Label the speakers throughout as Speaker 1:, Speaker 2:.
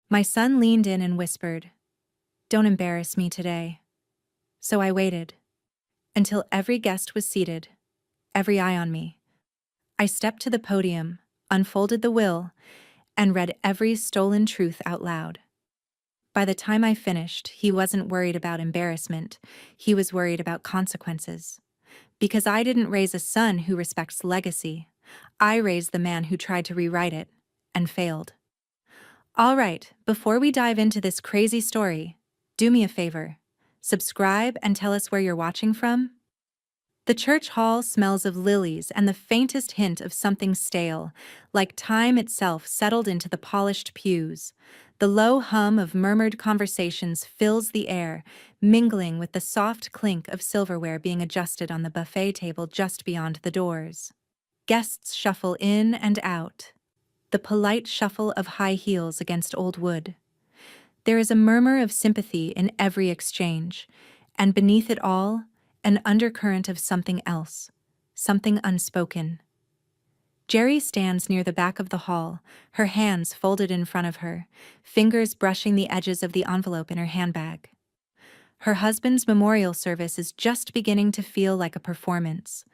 Speaker 1: My son leaned in and whispered, "Don't embarrass me today." So I waited until every guest was seated, every eye on me. I stepped to the podium, unfolded the will, and read every stolen truth out loud. By the time I finished, he wasn't worried about embarrassment. He was worried about consequences. Because I didn't raise a son who respects legacy. I raised the man who tried to rewrite it and failed. All right, before we dive into this crazy story, do me a favor. Subscribe and tell us where you're watching from. The church hall smells of lilies and the faintest hint of something stale, like time itself settled into the polished pews. The low hum of murmured conversations fills the air, mingling with the soft clink of silverware being adjusted on the buffet table just beyond the doors. Guests shuffle in and out, the polite shuffle of high heels against old wood. There is a murmur of sympathy in every exchange, and beneath it all, an undercurrent of something else, something unspoken. Jerry stands near the back of the hall, her hands folded in front of her, fingers brushing the edges of the envelope in her handbag. Her husband's memorial service is just beginning to feel like a performance,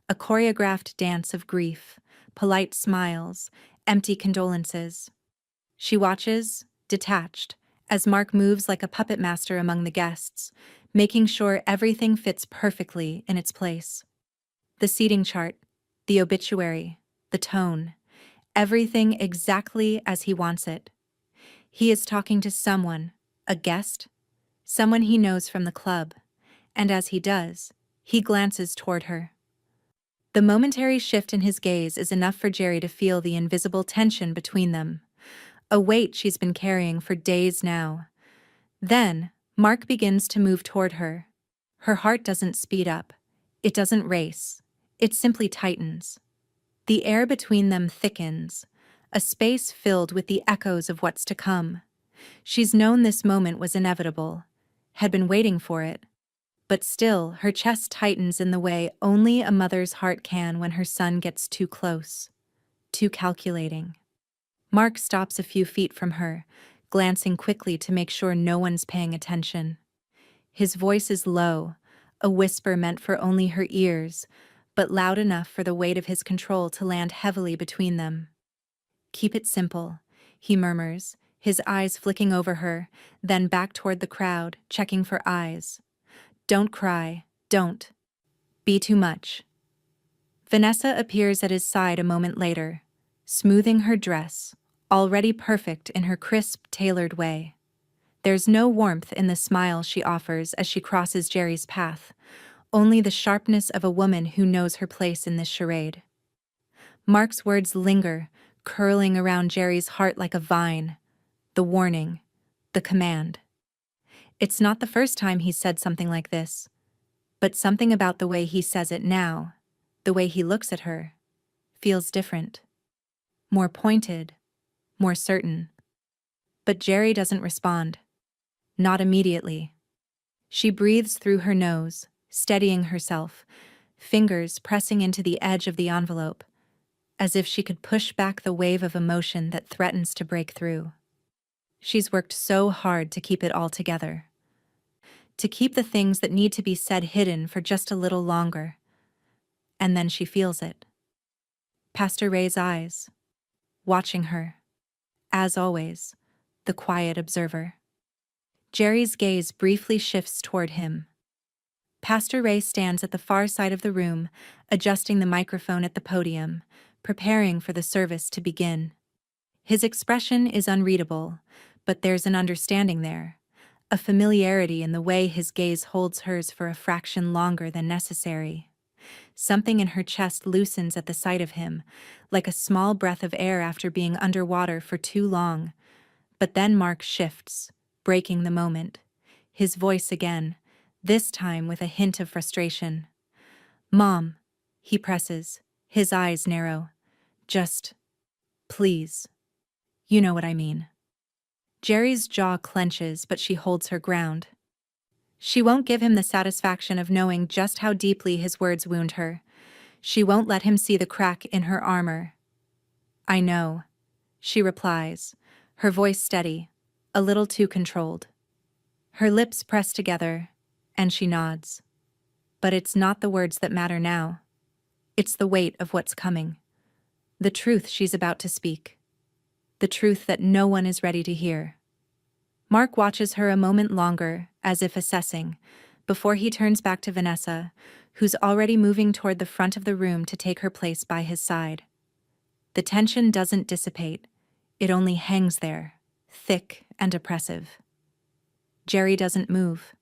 Speaker 1: a choreographed dance of grief, polite smiles, empty condolences. She watches, detached, as Mark moves like a puppet master among the guests, making sure everything fits perfectly in its place. The seating chart, the obituary, the tone, everything exactly as he wants it. He is talking to someone, a guest, someone he knows from the club, and as he does, he glances toward her. The momentary shift in his gaze is enough for Jerry to feel the invisible tension between them, a weight she's been carrying for days now. Then, Mark begins to move toward her. Her heart doesn't speed up. It doesn't race. It simply tightens. The air between them thickens, a space filled with the echoes of what's to come. She's known this moment was inevitable, had been waiting for it. But still, her chest tightens in the way only a mother's heart can when her son gets too close, too calculating. Mark stops a few feet from her, glancing quickly to make sure no one's paying attention. His voice is low, a whisper meant for only her ears, but loud enough for the weight of his control to land heavily between them. "Keep it simple," he murmurs, his eyes flicking over her, then back toward the crowd, checking for eyes. "Don't cry, don't. Be too much." Vanessa appears at his side a moment later, smoothing her dress, already perfect in her crisp, tailored way. There's no warmth in the smile she offers as she crosses Jerry's path, only the sharpness of a woman who knows her place in this charade. Mark's words linger, curling around Jerry's heart like a vine. The warning, the command. It's not the first time he's said something like this, but something about the way he says it now, the way he looks at her, feels different. More pointed, more certain. But Jerry doesn't respond. Not immediately. She breathes through her nose, steadying herself, fingers pressing into the edge of the envelope, as if she could push back the wave of emotion that threatens to break through. She's worked so hard to keep it all together. To keep the things that need to be said hidden for just a little longer. And then she feels it. Pastor Ray's eyes, watching her. As always, the quiet observer. Jerry's gaze briefly shifts toward him. Pastor Ray stands at the far side of the room, adjusting the microphone at the podium, preparing for the service to begin. His expression is unreadable, but there's an understanding there, a familiarity in the way his gaze holds hers for a fraction longer than necessary. Something in her chest loosens at the sight of him, like a small breath of air after being underwater for too long. But then Mark shifts, breaking the moment. His voice again, this time with a hint of frustration. "Mom," he presses, his eyes narrow. "Just, please. You know what I mean." Jerry's jaw clenches, but she holds her ground. She won't give him the satisfaction of knowing just how deeply his words wound her. She won't let him see the crack in her armor. "I know," she replies, her voice steady, a little too controlled. Her lips press together, and she nods. But it's not the words that matter now. It's the weight of what's coming. The truth she's about to speak. The truth that no one is ready to hear. Mark watches her a moment longer, as if assessing, before he turns back to Vanessa, who's already moving toward the front of the room to take her place by his side. The tension doesn't dissipate. It only hangs there, thick and oppressive. Jerry doesn't move.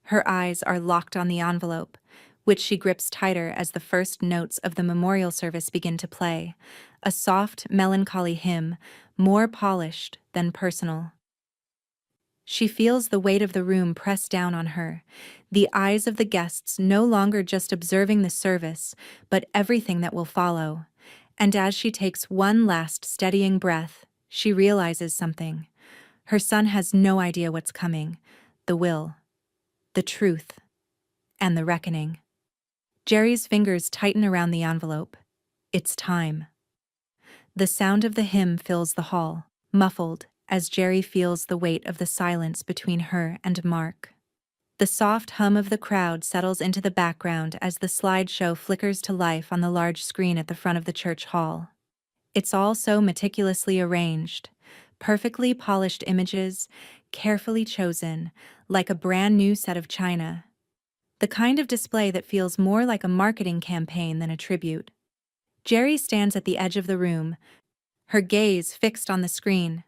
Speaker 1: Her eyes are locked on the envelope, which she grips tighter as the first notes of the memorial service begin to play, a soft, melancholy hymn, more polished than personal. She feels the weight of the room press down on her, the eyes of the guests no longer just observing the service, but everything that will follow. And as she takes one last steadying breath, she realizes something. Her son has no idea what's coming, the will, the truth, and the reckoning. Jerry's fingers tighten around the envelope. It's time. The sound of the hymn fills the hall, muffled, as Jerry feels the weight of the silence between her and Mark. The soft hum of the crowd settles into the background as the slideshow flickers to life on the large screen at the front of the church hall. It's all so meticulously arranged, perfectly polished images, carefully chosen, like a brand new set of china. The kind of display that feels more like a marketing campaign than a tribute. Jerry stands at the edge of the room, her gaze fixed on the screen.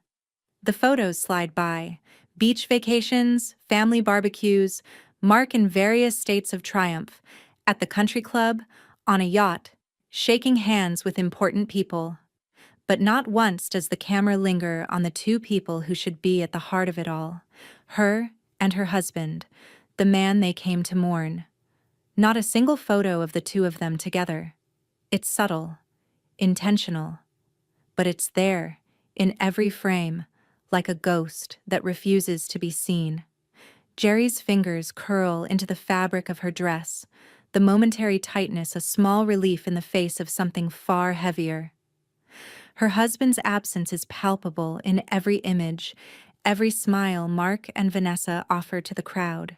Speaker 1: The photos slide by, beach vacations, family barbecues, Mark in various states of triumph, at the country club, on a yacht, shaking hands with important people. But not once does the camera linger on the two people who should be at the heart of it all, her and her husband, the man they came to mourn. Not a single photo of the two of them together. It's subtle, intentional, but it's there, in every frame, like a ghost that refuses to be seen. Jerry's fingers curl into the fabric of her dress, the momentary tightness a small relief in the face of something far heavier. Her husband's absence is palpable in every image, every smile Mark and Vanessa offer to the crowd.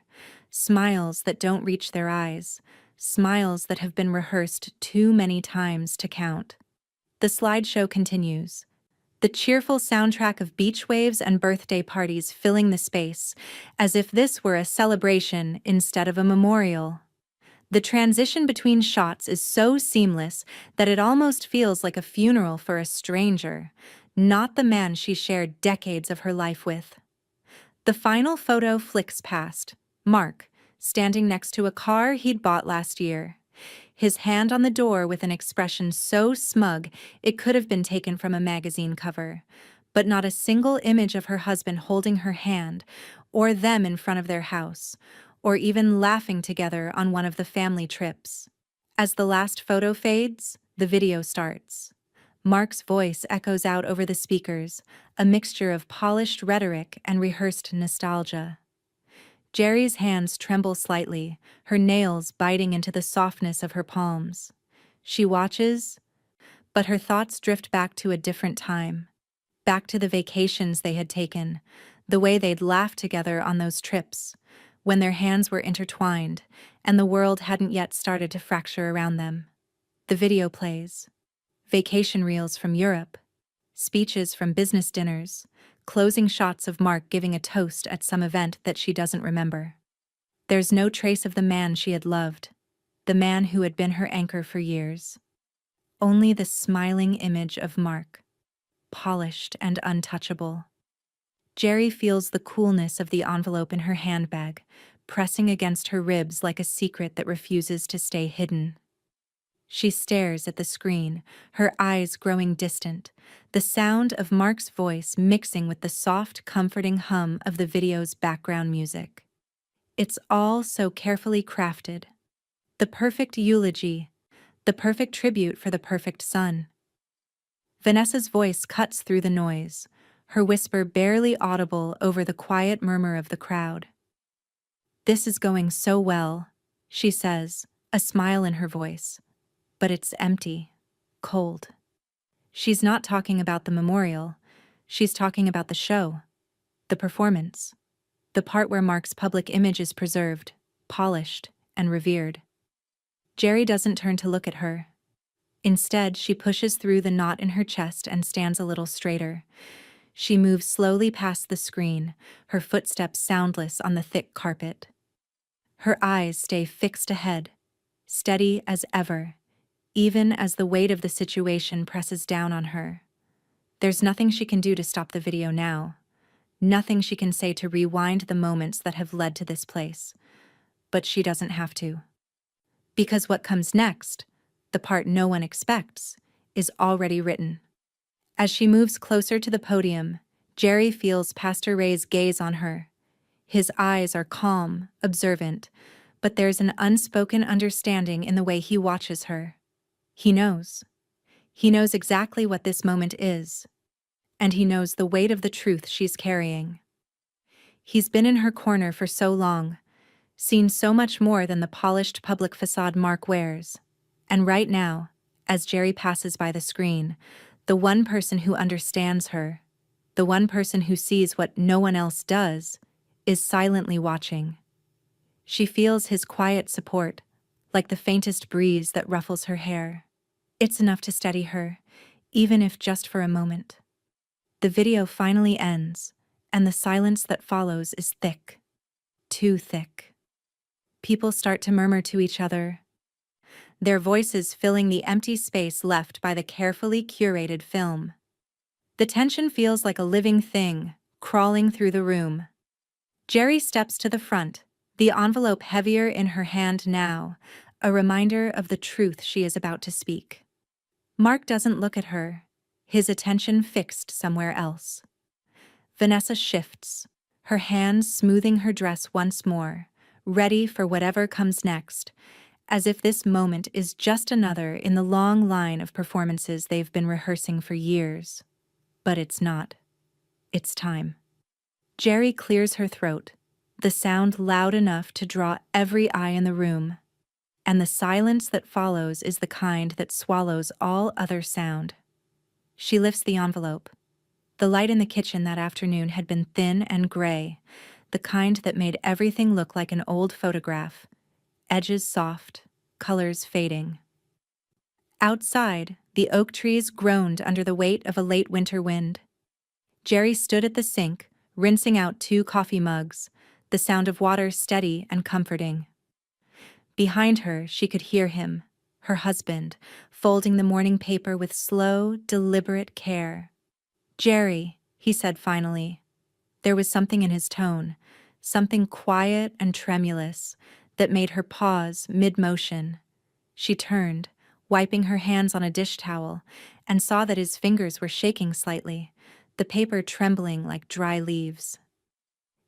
Speaker 1: Smiles that don't reach their eyes, smiles that have been rehearsed too many times to count. The slideshow continues. The cheerful soundtrack of beach waves and birthday parties filling the space, as if this were a celebration instead of a memorial. The transition between shots is so seamless that it almost feels like a funeral for a stranger, not the man she shared decades of her life with. The final photo flicks past, Mark, standing next to a car he'd bought last year. His hand on the door with an expression so smug it could have been taken from a magazine cover, but not a single image of her husband holding her hand, or them in front of their house, or even laughing together on one of the family trips. As the last photo fades, the video starts. Mark's voice echoes out over the speakers, a mixture of polished rhetoric and rehearsed nostalgia. Jerry's hands tremble slightly, her nails biting into the softness of her palms. She watches, but her thoughts drift back to a different time. Back to the vacations they had taken, the way they'd laughed together on those trips, when their hands were intertwined and the world hadn't yet started to fracture around them. The video plays. Vacation reels from Europe, speeches from business dinners, closing shots of Mark giving a toast at some event that she doesn't remember. There's no trace of the man she had loved, the man who had been her anchor for years. Only the smiling image of Mark, polished and untouchable. Jerry feels the coolness of the envelope in her handbag, pressing against her ribs like a secret that refuses to stay hidden. She stares at the screen, her eyes growing distant, the sound of Mark's voice mixing with the soft, comforting hum of the video's background music. It's all so carefully crafted. The perfect eulogy, the perfect tribute for the perfect son. Vanessa's voice cuts through the noise, her whisper barely audible over the quiet murmur of the crowd. "This is going so well," she says, a smile in her voice. But it's empty, cold. She's not talking about the memorial, she's talking about the show. The performance. The part where Mark's public image is preserved, polished, and revered. Jerry doesn't turn to look at her. Instead, she pushes through the knot in her chest and stands a little straighter. She moves slowly past the screen, her footsteps soundless on the thick carpet. Her eyes stay fixed ahead, steady as ever, even as the weight of the situation presses down on her. There's nothing she can do to stop the video now. Nothing she can say to rewind the moments that have led to this place. But she doesn't have to. Because what comes next, the part no one expects, is already written. As she moves closer to the podium, Jerry feels Pastor Ray's gaze on her. His eyes are calm, observant, but there's an unspoken understanding in the way he watches her. He knows. He knows exactly what this moment is. And he knows the weight of the truth she's carrying. He's been in her corner for so long, seen so much more than the polished public facade Mark wears. And right now, as Jerry passes by the screen, the one person who understands her, the one person who sees what no one else does, is silently watching. She feels his quiet support, like the faintest breeze that ruffles her hair. It's enough to steady her, even if just for a moment. The video finally ends, and the silence that follows is thick. Too thick. People start to murmur to each other, their voices filling the empty space left by the carefully curated film. The tension feels like a living thing, crawling through the room. Jerry steps to the front, the envelope heavier in her hand now, a reminder of the truth she is about to speak. Mark doesn't look at her, his attention fixed somewhere else. Vanessa shifts, her hands smoothing her dress once more, ready for whatever comes next, as if this moment is just another in the long line of performances they've been rehearsing for years. But it's not. It's time. Jerry clears her throat, the sound loud enough to draw every eye in the room. And the silence that follows is the kind that swallows all other sound. She lifts the envelope. The light in the kitchen that afternoon had been thin and gray, the kind that made everything look like an old photograph, edges soft, colors fading. Outside, the oak trees groaned under the weight of a late winter wind. Jerry stood at the sink, rinsing out 2 coffee mugs, the sound of water steady and comforting. Behind her, she could hear him, her husband, folding the morning paper with slow, deliberate care. "Jerry," he said finally. There was something in his tone, something quiet and tremulous, that made her pause mid-motion. She turned, wiping her hands on a dish towel, and saw that his fingers were shaking slightly, the paper trembling like dry leaves.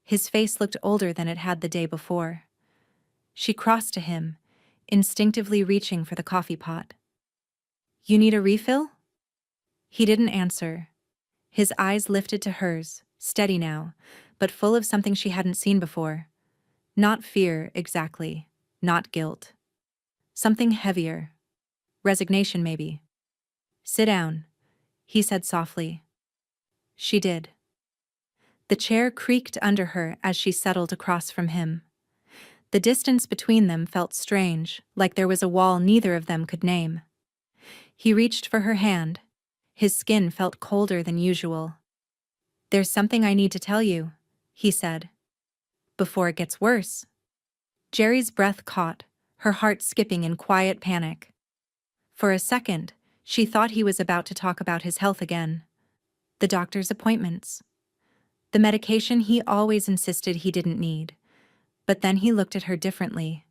Speaker 1: His face looked older than it had the day before. She crossed to him, instinctively reaching for the coffee pot. "You need a refill?" He didn't answer. His eyes lifted to hers, steady now, but full of something she hadn't seen before. Not fear, exactly. Not guilt. Something heavier. Resignation, maybe. "Sit down," he said softly. She did. The chair creaked under her as she settled across from him. The distance between them felt strange, like there was a wall neither of them could name. He reached for her hand. His skin felt colder than usual. "There's something I need to tell you," he said. "Before it gets worse." Jerry's breath caught, her heart skipping in quiet panic. For a second, she thought he was about to talk about his health again. The doctor's appointments. The medication he always insisted he didn't need. But then he looked at her differently.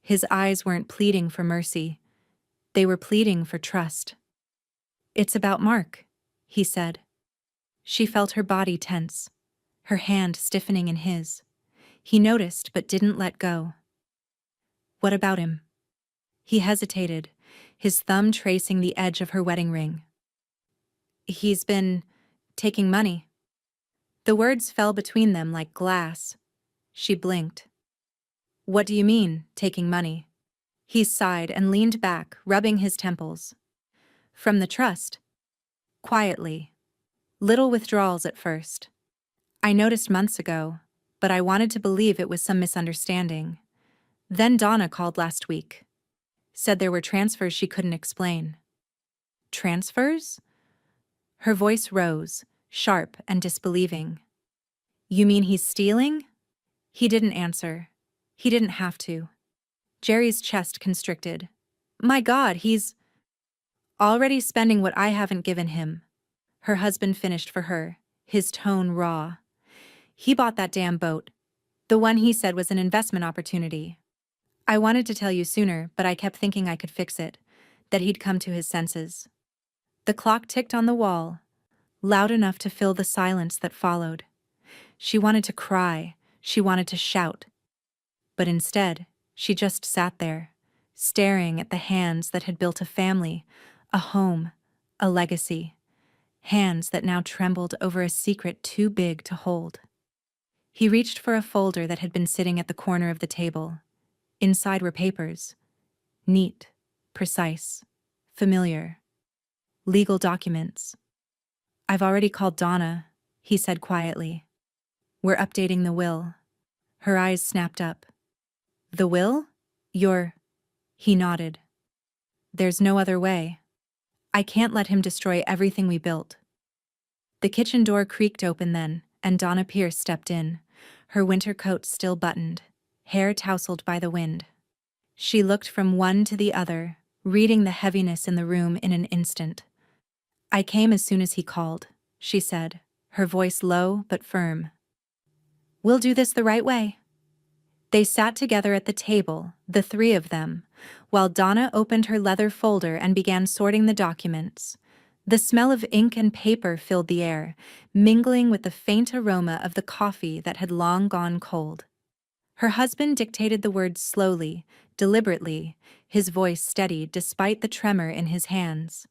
Speaker 1: His eyes weren't pleading for mercy. They were pleading for trust. "It's about Mark," he said. She felt her body tense, her hand stiffening in his. He noticed but didn't let go. "What about him?" He hesitated, his thumb tracing the edge of her wedding ring. "He's been taking money." The words fell between them like glass. She blinked. "What do you mean, taking money?" He sighed and leaned back, rubbing his temples. "From the trust." Quietly. Little withdrawals at first. I noticed months ago, but I wanted to believe it was some misunderstanding. Then Donna called last week. Said there were transfers she couldn't explain. Transfers? Her voice rose, sharp and disbelieving. You mean he's stealing? He didn't answer. He didn't have to. Jerry's chest constricted. My God, he's already spending what I haven't given him. Her husband finished for her, his tone raw. He bought that damn boat. The one he said was an investment opportunity. I wanted to tell you sooner, but I kept thinking I could fix it, that he'd come to his senses. The clock ticked on the wall, loud enough to fill the silence that followed. She wanted to cry, she wanted to shout. But instead, she just sat there, staring at the hands that had built a family, a home, a legacy. Hands that now trembled over a secret too big to hold. He reached for a folder that had been sitting at the corner of the table. Inside were papers. Neat, precise, familiar. Legal documents. I've already called Donna, he said quietly. We're updating the will. Her eyes snapped up. The will? He nodded. There's no other way. I can't let him destroy everything we built. The kitchen door creaked open then, and Donna Pierce stepped in, her winter coat still buttoned, hair tousled by the wind. She looked from one to the other, reading the heaviness in the room in an instant. I came as soon as he called, she said, her voice low but firm. We'll do this the right way. They sat together at the table, the three of them, while Donna opened her leather folder and began sorting the documents. The smell of ink and paper filled the air, mingling with the faint aroma of the coffee that had long gone cold. Her husband dictated the words slowly, deliberately, his voice steady despite the tremor in his hands.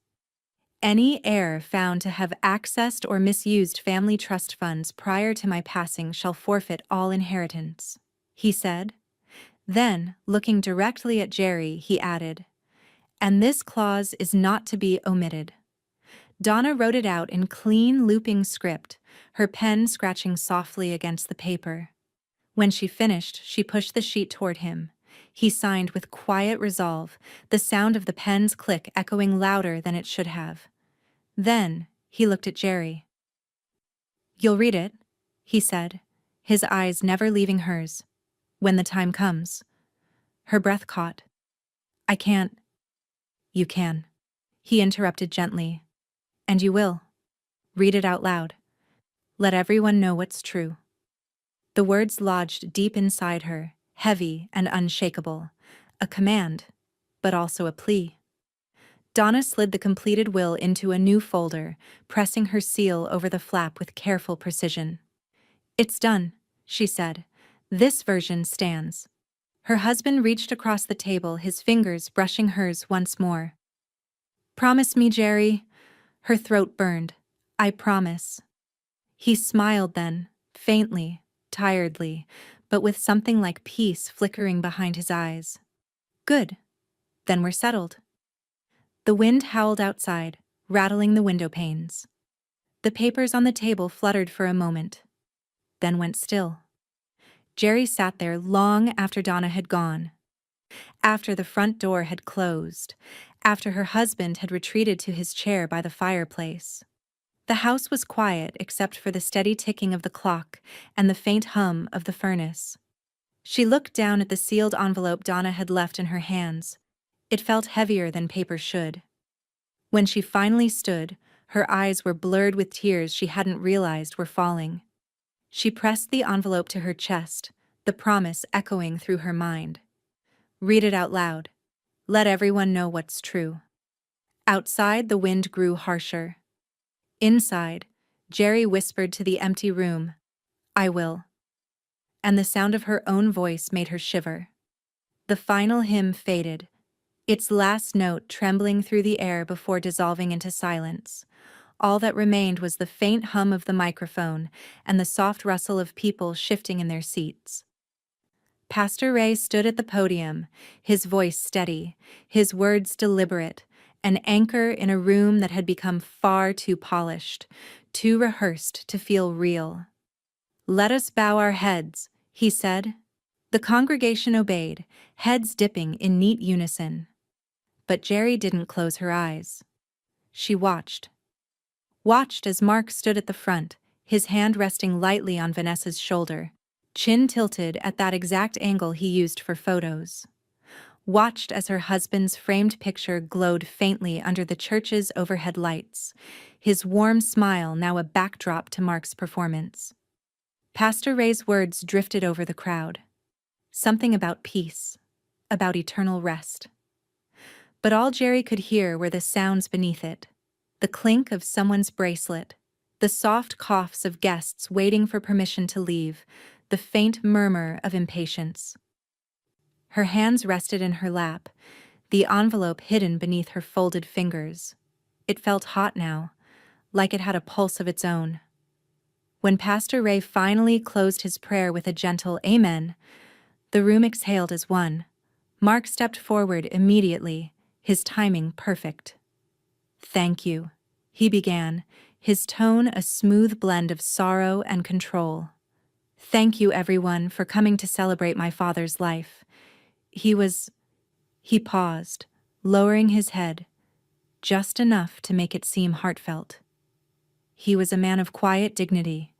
Speaker 1: Any heir found to have accessed or misused family trust funds prior to my passing shall forfeit all inheritance, he said. Then, looking directly at Jerry, he added, and this clause is not to be omitted. Donna wrote it out in clean, looping script, her pen scratching softly against the paper. When she finished, she pushed the sheet toward him. He signed with quiet resolve, the sound of the pen's click echoing louder than it should have. Then, he looked at Jerry. You'll read it, he said, his eyes never leaving hers. When the time comes. Her breath caught. I can't. You can. He interrupted gently. And you will. Read it out loud. Let everyone know what's true. The words lodged deep inside her, heavy and unshakable. A command, but also a plea. Donna slid the completed will into a new folder, pressing her seal over the flap with careful precision. It's done, she said. This version stands. Her husband reached across the table, his fingers brushing hers once more. Promise me, Jerry. Her throat burned. I promise. He smiled then, faintly, tiredly, but with something like peace flickering behind his eyes. Good. Then we're settled. The wind howled outside, rattling the window panes. The papers on the table fluttered for a moment, then went still. Jerry sat there long after Donna had gone, after the front door had closed, after her husband had retreated to his chair by the fireplace. The house was quiet except for the steady ticking of the clock and the faint hum of the furnace. She looked down at the sealed envelope Donna had left in her hands. It felt heavier than paper should. When she finally stood, her eyes were blurred with tears she hadn't realized were falling. She pressed the envelope to her chest, the promise echoing through her mind. Read it out loud. Let everyone know what's true. Outside, the wind grew harsher. Inside, Jerry whispered to the empty room, I will. And the sound of her own voice made her shiver. The final hymn faded, its last note trembling through the air before dissolving into silence. All that remained was the faint hum of the microphone and the soft rustle of people shifting in their seats. Pastor Ray stood at the podium, his voice steady, his words deliberate, an anchor in a room that had become far too polished, too rehearsed to feel real. "Let us bow our heads," he said. The congregation obeyed, heads dipping in neat unison. But Jerry didn't close her eyes. She watched as Mark stood at the front, his hand resting lightly on Vanessa's shoulder, chin tilted at that exact angle he used for photos. Watched as her husband's framed picture glowed faintly under the church's overhead lights, his warm smile now a backdrop to Mark's performance. Pastor Ray's words drifted over the crowd. Something about peace, about eternal rest. But all Jerry could hear were the sounds beneath it. The clink of someone's bracelet, the soft coughs of guests waiting for permission to leave, the faint murmur of impatience. Her hands rested in her lap, the envelope hidden beneath her folded fingers. It felt hot now, like it had a pulse of its own. When Pastor Ray finally closed his prayer with a gentle amen, the room exhaled as one. Mark stepped forward immediately, his timing perfect. "Thank you," he began, his tone a smooth blend of sorrow and control. "Thank you, everyone, for coming to celebrate my father's life. He paused, lowering his head, just enough to make it seem heartfelt. He was a man of quiet dignity,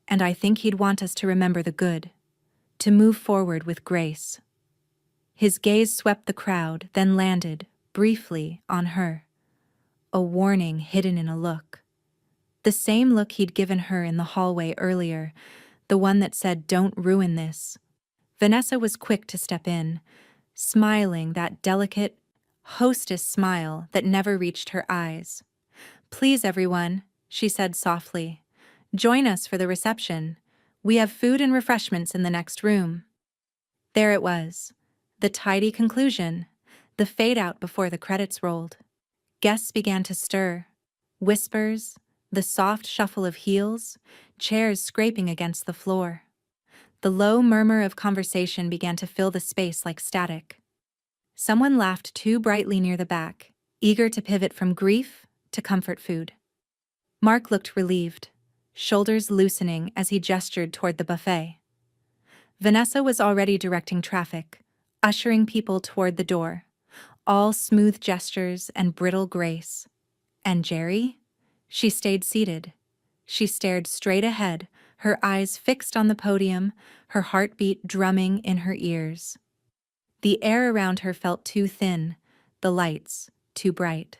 Speaker 1: and I think he'd want us to remember the good, to move forward with grace." His gaze swept the crowd, then landed, briefly, on her. A warning hidden in a look. The same look he'd given her in the hallway earlier, the one that said, "Don't ruin this." Vanessa was quick to step in, smiling that delicate, hostess smile that never reached her eyes. "Please, everyone," she said softly, "join us for the reception. We have food and refreshments in the next room." There it was, the tidy conclusion, the fade-out before the credits rolled. Guests began to stir. Whispers, the soft shuffle of heels, chairs scraping against the floor. The low murmur of conversation began to fill the space like static. Someone laughed too brightly near the back, eager to pivot from grief to comfort food. Mark looked relieved, shoulders loosening as he gestured toward the buffet. Vanessa was already directing traffic, ushering people toward the door, all smooth gestures and brittle grace. And Jerry? She stayed seated. She stared straight ahead, her eyes fixed on the podium, her heartbeat drumming in her ears. The air around her felt too thin, the lights too bright.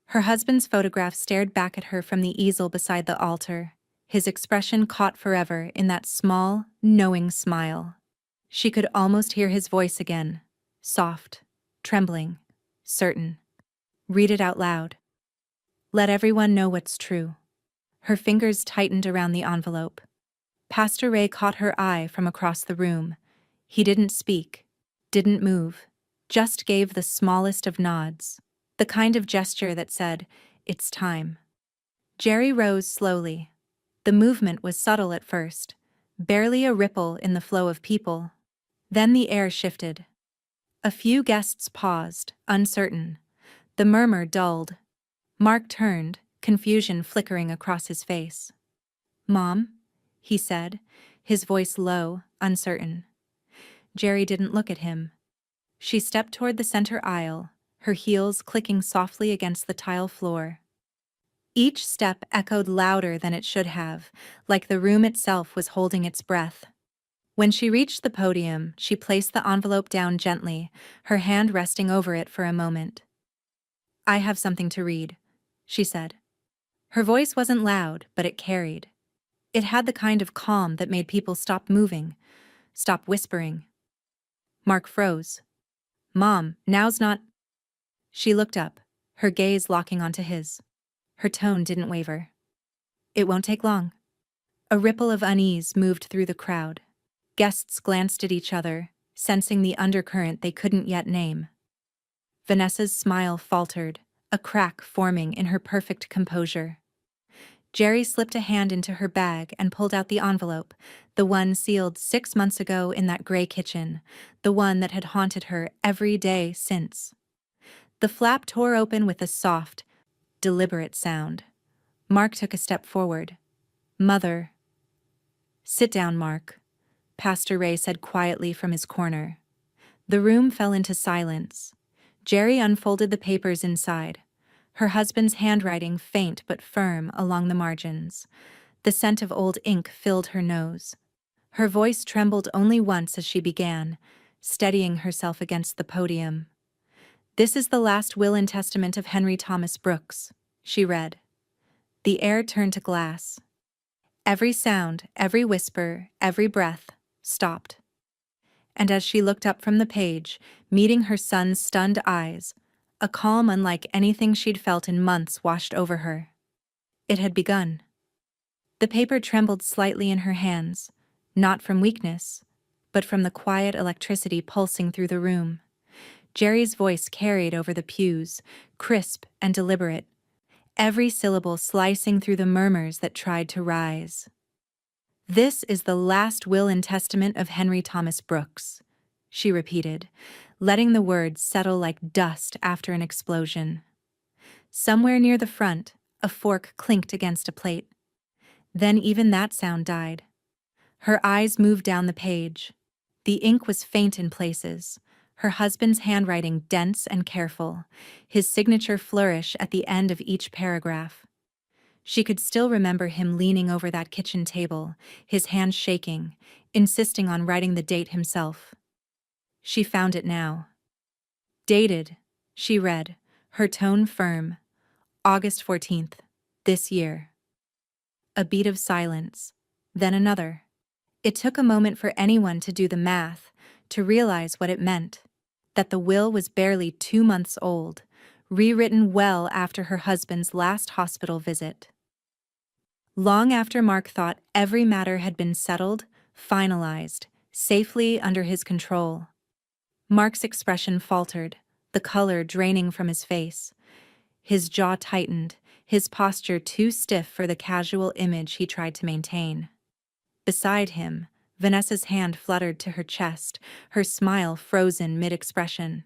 Speaker 1: Her husband's photograph stared back at her from the easel beside the altar, his expression caught forever in that small, knowing smile. She could almost hear his voice again, soft, trembling, certain. "Read it out loud. Let everyone know what's true." Her fingers tightened around the envelope. Pastor Ray caught her eye from across the room. He didn't speak, didn't move, just gave the smallest of nods, the kind of gesture that said, "It's time." Jerry rose slowly. The movement was subtle at first, barely a ripple in the flow of people. Then the air shifted. A few guests paused, uncertain. The murmur dulled. Mark turned, confusion flickering across his face. "Mom?" he said, his voice low, uncertain. Jerry didn't look at him. She stepped toward the center aisle, her heels clicking softly against the tile floor. Each step echoed louder than it should have, like the room itself was holding its breath. When she reached the podium, she placed the envelope down gently, her hand resting over it for a moment. "I have something to read," she said. Her voice wasn't loud, but it carried. It had the kind of calm that made people stop moving, stop whispering. Mark froze. "Mom, now's not—" She looked up, her gaze locking onto his. Her tone didn't waver. "It won't take long." A ripple of unease moved through the crowd. Guests glanced at each other, sensing the undercurrent they couldn't yet name. Vanessa's smile faltered, a crack forming in her perfect composure. Jerry slipped a hand into her bag and pulled out the envelope, the one sealed 6 months ago in that gray kitchen, the one that had haunted her every day since. The flap tore open with a soft, deliberate sound. Mark took a step forward. "Mother." Sit down, Mark, Pastor Ray said quietly from his corner. The room fell into silence. Jerry unfolded the papers inside, her husband's handwriting faint but firm along the margins. The scent of old ink filled her nose. Her voice trembled only once as she began, steadying herself against the podium. "This is the last will and testament of Henry Thomas Brooks," she read. The air turned to glass. Every sound, every whisper, every breath stopped. And as she looked up from the page, meeting her son's stunned eyes, a calm unlike anything she'd felt in months washed over her. It had begun. The paper trembled slightly in her hands, not from weakness, but from the quiet electricity pulsing through the room. Jerry's voice carried over the pews, crisp and deliberate, every syllable slicing through the murmurs that tried to rise. "This is the last will and testament of Henry Thomas Brooks," she repeated, letting the words settle like dust after an explosion. Somewhere near the front, a fork clinked against a plate. Then even that sound died. Her eyes moved down the page. The ink was faint in places, her husband's handwriting dense and careful, his signature flourish at the end of each paragraph. She could still remember him leaning over that kitchen table, his hands shaking, insisting on writing the date himself. She found it now. "Dated," she read, her tone firm. "August 14th, this year." A beat of silence, then another. It took a moment for anyone to do the math, to realize what it meant. That the will was barely 2 months old, rewritten well after her husband's last hospital visit. Long after Mark thought every matter had been settled, finalized, safely under his control. Mark's expression faltered, the color draining from his face. His jaw tightened, his posture too stiff for the casual image he tried to maintain. Beside him, Vanessa's hand fluttered to her chest, her smile frozen mid-expression.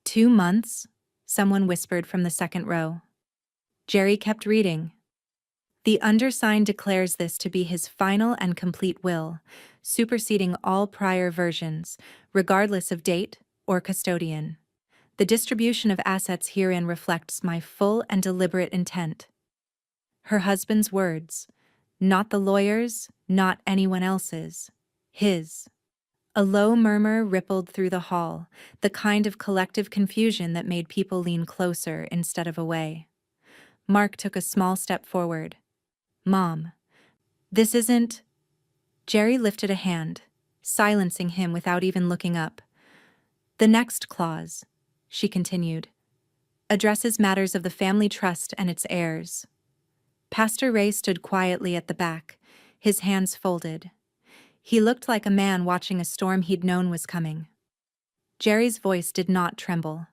Speaker 1: 2 months? Someone whispered from the second row. Jerry kept reading. "The undersigned declares this to be his final and complete will, superseding all prior versions, regardless of date or custodian. The distribution of assets herein reflects my full and deliberate intent." Her husband's words, not the lawyer's, not anyone else's, his. A low murmur rippled through the hall, the kind of collective confusion that made people lean closer instead of away. Mark took a small step forward. "Mom, this isn't—" Jerry lifted a hand, silencing him without even looking up. "The next clause," she continued, "addresses matters of the family trust and its heirs." Pastor Ray stood quietly at the back, his hands folded. He looked like a man watching a storm he'd known was coming. Jerry's voice did not tremble.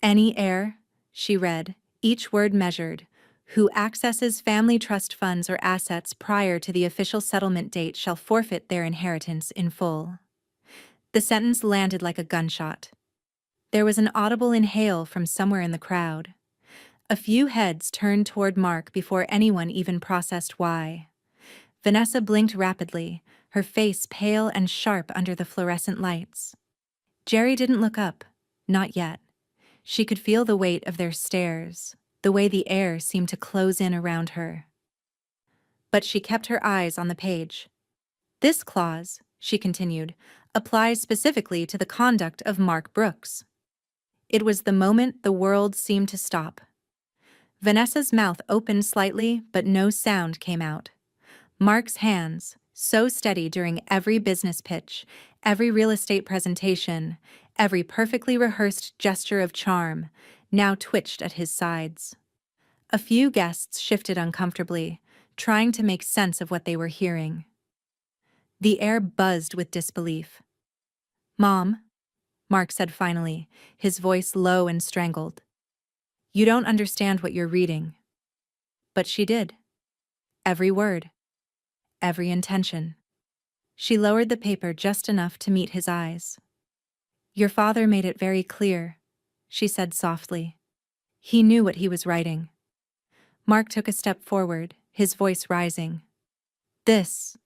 Speaker 1: "Any heir," she read, each word measured, "who accesses family trust funds or assets prior to the official settlement date shall forfeit their inheritance in full." The sentence landed like a gunshot. There was an audible inhale from somewhere in the crowd. A few heads turned toward Mark before anyone even processed why. Vanessa blinked rapidly, her face pale and sharp under the fluorescent lights. Jerry didn't look up, not yet. She could feel the weight of their stares, the way the air seemed to close in around her. But she kept her eyes on the page. "This clause," she continued, "applies specifically to the conduct of Mark Brooks." It was the moment the world seemed to stop. Vanessa's mouth opened slightly, but no sound came out. Mark's hands, so steady during every business pitch, every real estate presentation, every perfectly rehearsed gesture of charm, now twitched at his sides. A few guests shifted uncomfortably, trying to make sense of what they were hearing. The air buzzed with disbelief. "Mom," Mark said finally, his voice low and strangled. "You don't understand what you're reading." But she did. Every word. Every intention. She lowered the paper just enough to meet his eyes. "Your father made it very clear," she said softly. "He knew what he was writing." Mark took a step forward, his voice rising. "This,"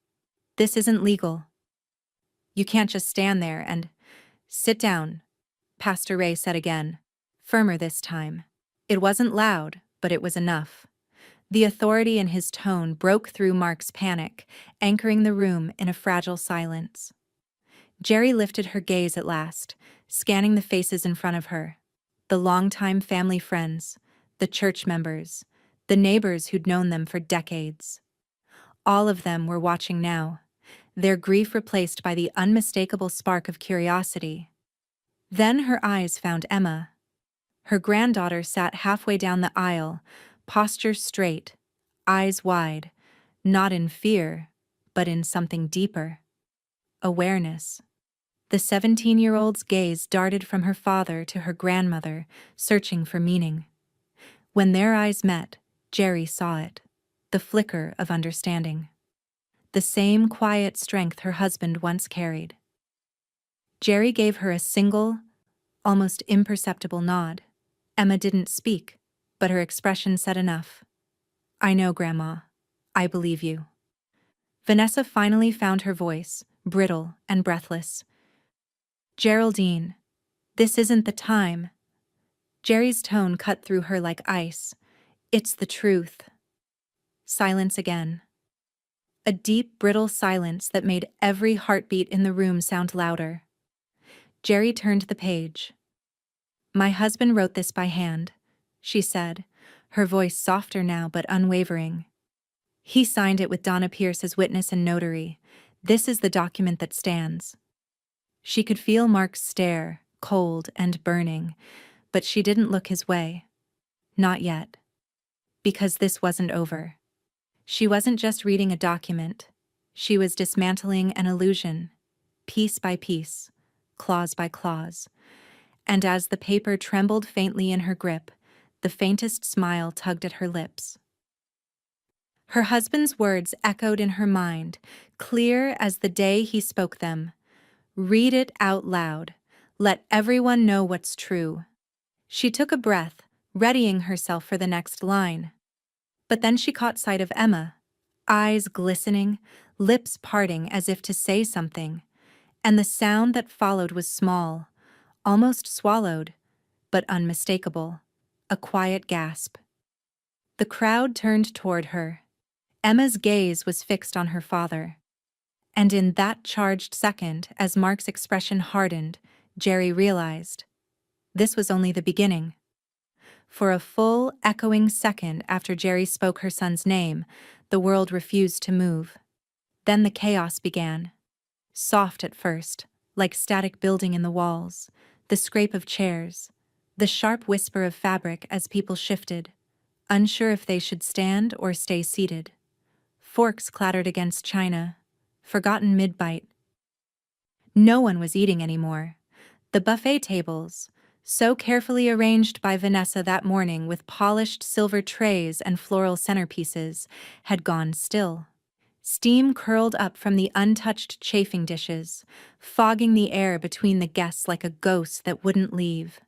Speaker 1: This isn't legal. You can't just stand there and sit down, Pastor Ray said again, firmer this time. It wasn't loud, but it was enough. The authority in his tone broke through Mark's panic, anchoring the room in a fragile silence. Jerry lifted her gaze at last, scanning the faces in front of her. The longtime family friends, the church members, the neighbors who'd known them for decades. All of them were watching now, their grief replaced by the unmistakable spark of curiosity. Then her eyes found Emma. Her granddaughter sat halfway down the aisle, posture straight, eyes wide, not in fear, but in something deeper. Awareness. The 17-year-old's gaze darted from her father to her grandmother, searching for meaning. When their eyes met, Jerry saw it, the flicker of understanding. The same quiet strength her husband once carried. Jerry gave her a single, almost imperceptible nod. Emma didn't speak, but her expression said enough. I know, Grandma. I believe you. Vanessa finally found her voice, brittle and breathless. Geraldine, this isn't the time. Jerry's tone cut through her like ice. It's the truth. Silence again. A deep, brittle silence that made every heartbeat in the room sound louder. Jerry turned the page. My husband wrote this by hand, she said, her voice softer now but unwavering. He signed it with Donna Pierce as witness and notary. This is the document that stands. She could feel Mark's stare, cold and burning, but she didn't look his way. Not yet. Because this wasn't over. She wasn't just reading a document. She was dismantling an illusion, piece by piece, clause by clause. And as the paper trembled faintly in her grip, the faintest smile tugged at her lips. Her husband's words echoed in her mind, clear as the day he spoke them. Read it out loud. Let everyone know what's true. She took a breath, readying herself for the next line. But then she caught sight of Emma, eyes glistening, lips parting as if to say something, and the sound that followed was small, almost swallowed, but unmistakable, a quiet gasp. The crowd turned toward her. Emma's gaze was fixed on her father. And in that charged second, as Mark's expression hardened, Jerry realized. This was only the beginning. For a full, echoing second after Jerry spoke her son's name, the world refused to move. Then the chaos began. Soft at first, like static building in the walls, the scrape of chairs, the sharp whisper of fabric as people shifted, unsure if they should stand or stay seated. Forks clattered against china, forgotten mid-bite. No one was eating anymore. The buffet tables, so carefully arranged by Vanessa that morning with polished silver trays and floral centerpieces, had gone still. Steam curled up from the untouched chafing dishes, fogging the air between the guests like a ghost that wouldn't leave.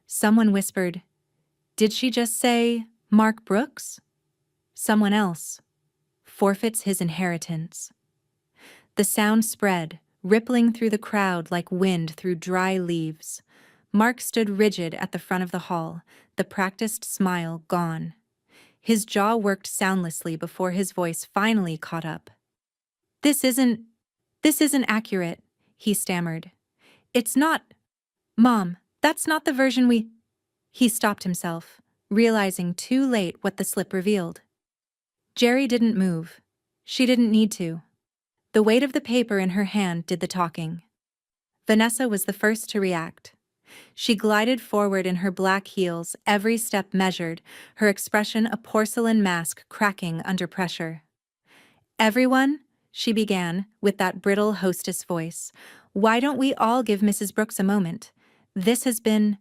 Speaker 1: Someone whispered, "Did she just say Mark Brooks?" Someone else, "Forfeits his inheritance." The sound spread, rippling through the crowd like wind through dry leaves. Mark stood rigid at the front of the hall, the practiced smile gone. His jaw worked soundlessly before his voice finally caught up. This isn't accurate," he stammered. "It's not, Mom, that's not the version we—" He stopped himself, realizing too late what the slip revealed. Jerry didn't move. She didn't need to. The weight of the paper in her hand did the talking. Vanessa was the first to react. She glided forward in her black heels, every step measured, her expression a porcelain mask cracking under pressure. "Everyone," she began, with that brittle hostess voice, "why don't we all give Mrs. Brooks a moment? This has been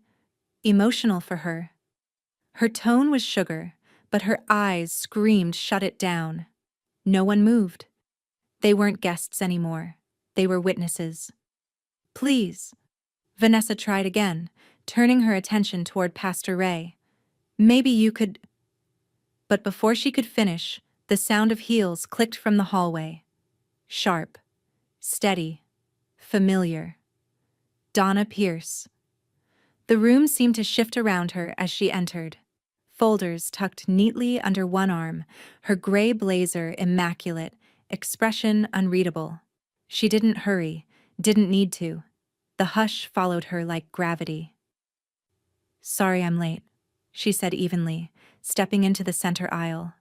Speaker 1: emotional for her." Her tone was sugar, but her eyes screamed shut it down. No one moved. They weren't guests anymore. They were witnesses. "Please." Vanessa tried again, turning her attention toward Pastor Ray. "Maybe you could—" But before she could finish, the sound of heels clicked from the hallway. Sharp, steady, familiar. Donna Pierce. The room seemed to shift around her as she entered. Folders tucked neatly under one arm, her gray blazer immaculate, expression unreadable. She didn't hurry, didn't need to. The hush followed her like gravity. "Sorry I'm late," she said evenly, stepping into the center aisle.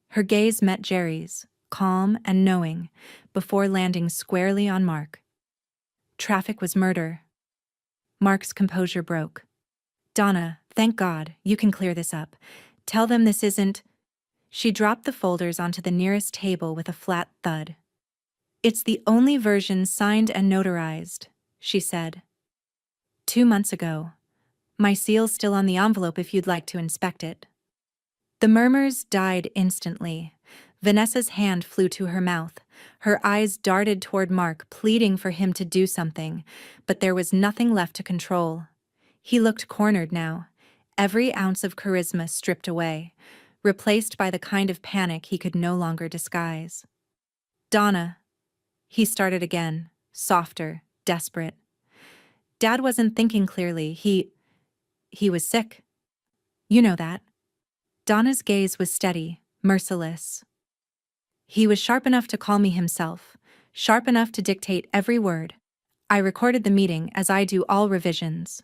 Speaker 1: Her gaze met Jerry's, calm and knowing, before landing squarely on Mark. Traffic was murder. Mark's composure broke. "Donna, thank God, you can clear this up. Tell them this isn't—" She dropped the folders onto the nearest table with a flat thud. "It's the only version signed and notarized," she said. "2 months ago. My seal's still on the envelope if you'd like to inspect it." The murmurs died instantly. Vanessa's hand flew to her mouth. Her eyes darted toward Mark, pleading for him to do something, but there was nothing left to control. He looked cornered now, every ounce of charisma stripped away, replaced by the kind of panic he could no longer disguise. "Donna," he started again, softer, desperate. "Dad wasn't thinking clearly. He was sick. You know that." Donna's gaze was steady, merciless. "He was sharp enough to call me himself, sharp enough to dictate every word. I recorded the meeting as I do all revisions."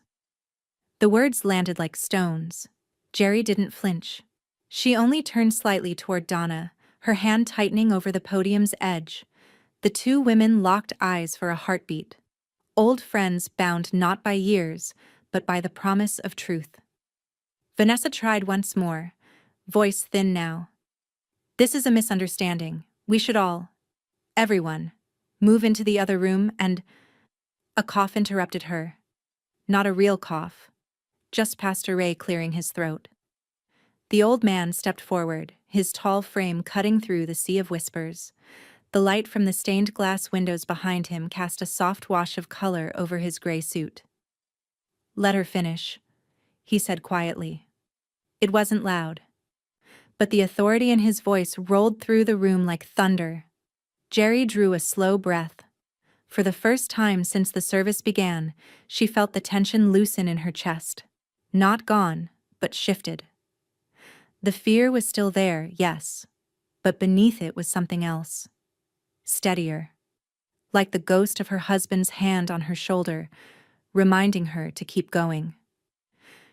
Speaker 1: The words landed like stones. Jerry didn't flinch. She only turned slightly toward Donna, her hand tightening over the podium's edge. The two women locked eyes for a heartbeat. Old friends bound not by years, but by the promise of truth. Vanessa tried once more, voice thin now. "This is a misunderstanding. We should everyone, move into the other room and—" A cough interrupted her. Not a real cough. Just Pastor Ray clearing his throat. The old man stepped forward, his tall frame cutting through the sea of whispers. The light from the stained glass windows behind him cast a soft wash of color over his gray suit. "Let her finish," he said quietly. It wasn't loud, but the authority in his voice rolled through the room like thunder. Jerry drew a slow breath. For the first time since the service began, she felt the tension loosen in her chest. Not gone, but shifted. The fear was still there, yes, but beneath it was something else. Steadier. Like the ghost of her husband's hand on her shoulder, reminding her to keep going.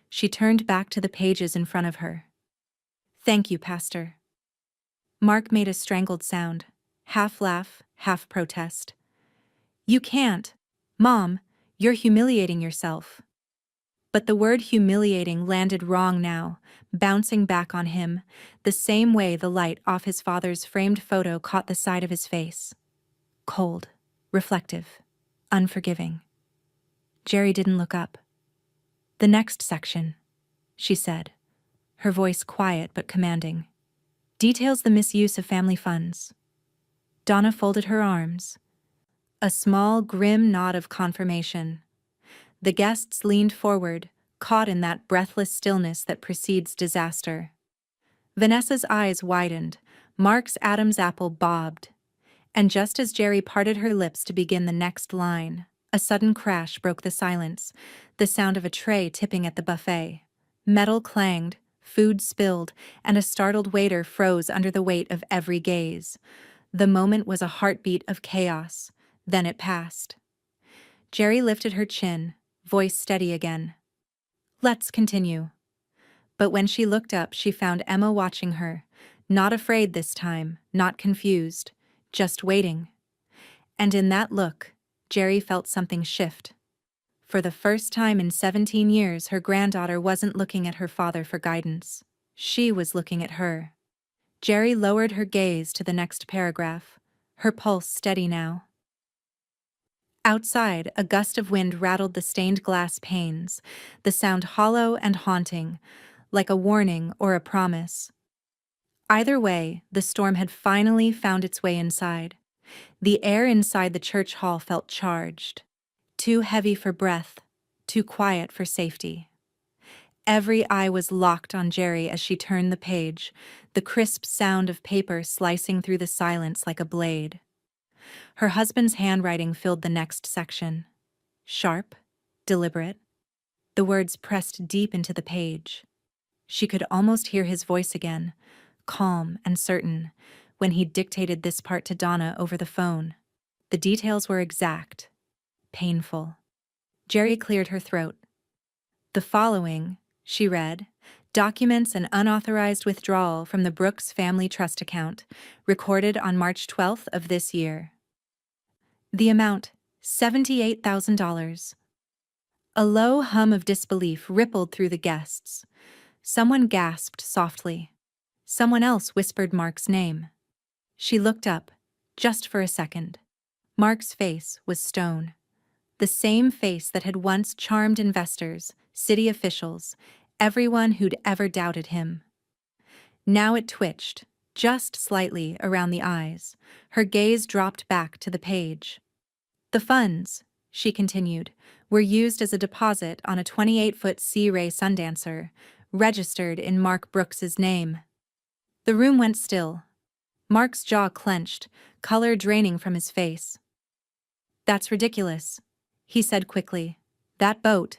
Speaker 1: She turned back to the pages in front of her. "Thank you, Pastor." Mark made a strangled sound, half laugh, half protest. "You can't. Mom, you're humiliating yourself." But the word humiliating landed wrong now, bouncing back on him, the same way the light off his father's framed photo caught the side of his face. Cold, reflective, unforgiving. Jerry didn't look up. "The next section," she said, her voice quiet but commanding, "details the misuse of family funds." Donna folded her arms. A small, grim nod of confirmation. The guests leaned forward, caught in that breathless stillness that precedes disaster. Vanessa's eyes widened, Mark's Adam's apple bobbed. And just as Jerry parted her lips to begin the next line, a sudden crash broke the silence, the sound of a tray tipping at the buffet. Metal clanged, food spilled, and a startled waiter froze under the weight of every gaze. The moment was a heartbeat of chaos, then it passed. Jerry lifted her chin, voice steady again. "Let's continue." But when she looked up, she found Emma watching her, not afraid this time, not confused, just waiting. And in that look, Jerry felt something shift. For the first time in 17 years, her granddaughter wasn't looking at her father for guidance. She was looking at her. Jerry lowered her gaze to the next paragraph, her pulse steady now. Outside, a gust of wind rattled the stained glass panes, the sound hollow and haunting, like a warning or a promise. Either way, the storm had finally found its way inside. The air inside the church hall felt charged, too heavy for breath, too quiet for safety. Every eye was locked on Jerry as she turned the page, the crisp sound of paper slicing through the silence like a blade. Her husband's handwriting filled the next section. Sharp, deliberate. The words pressed deep into the page. She could almost hear his voice again, calm and certain, when he dictated this part to Donna over the phone. The details were exact, painful. Jerry cleared her throat. The following, she read, documents an unauthorized withdrawal from the Brooks family trust account, recorded on March 12th of this year. The amount, $78,000. A low hum of disbelief rippled through the guests. Someone gasped softly. Someone else whispered Mark's name. She looked up, just for a second. Mark's face was stone. The same face that had once charmed investors, city officials, everyone who'd ever doubted him. Now it twitched, just slightly around the eyes. Her gaze dropped back to the page. The funds, she continued, were used as a deposit on a 28-foot Sea Ray Sundancer, registered in Mark Brooks's name. The room went still. Mark's jaw clenched, color draining from his face. That's ridiculous, he said quickly. That boat.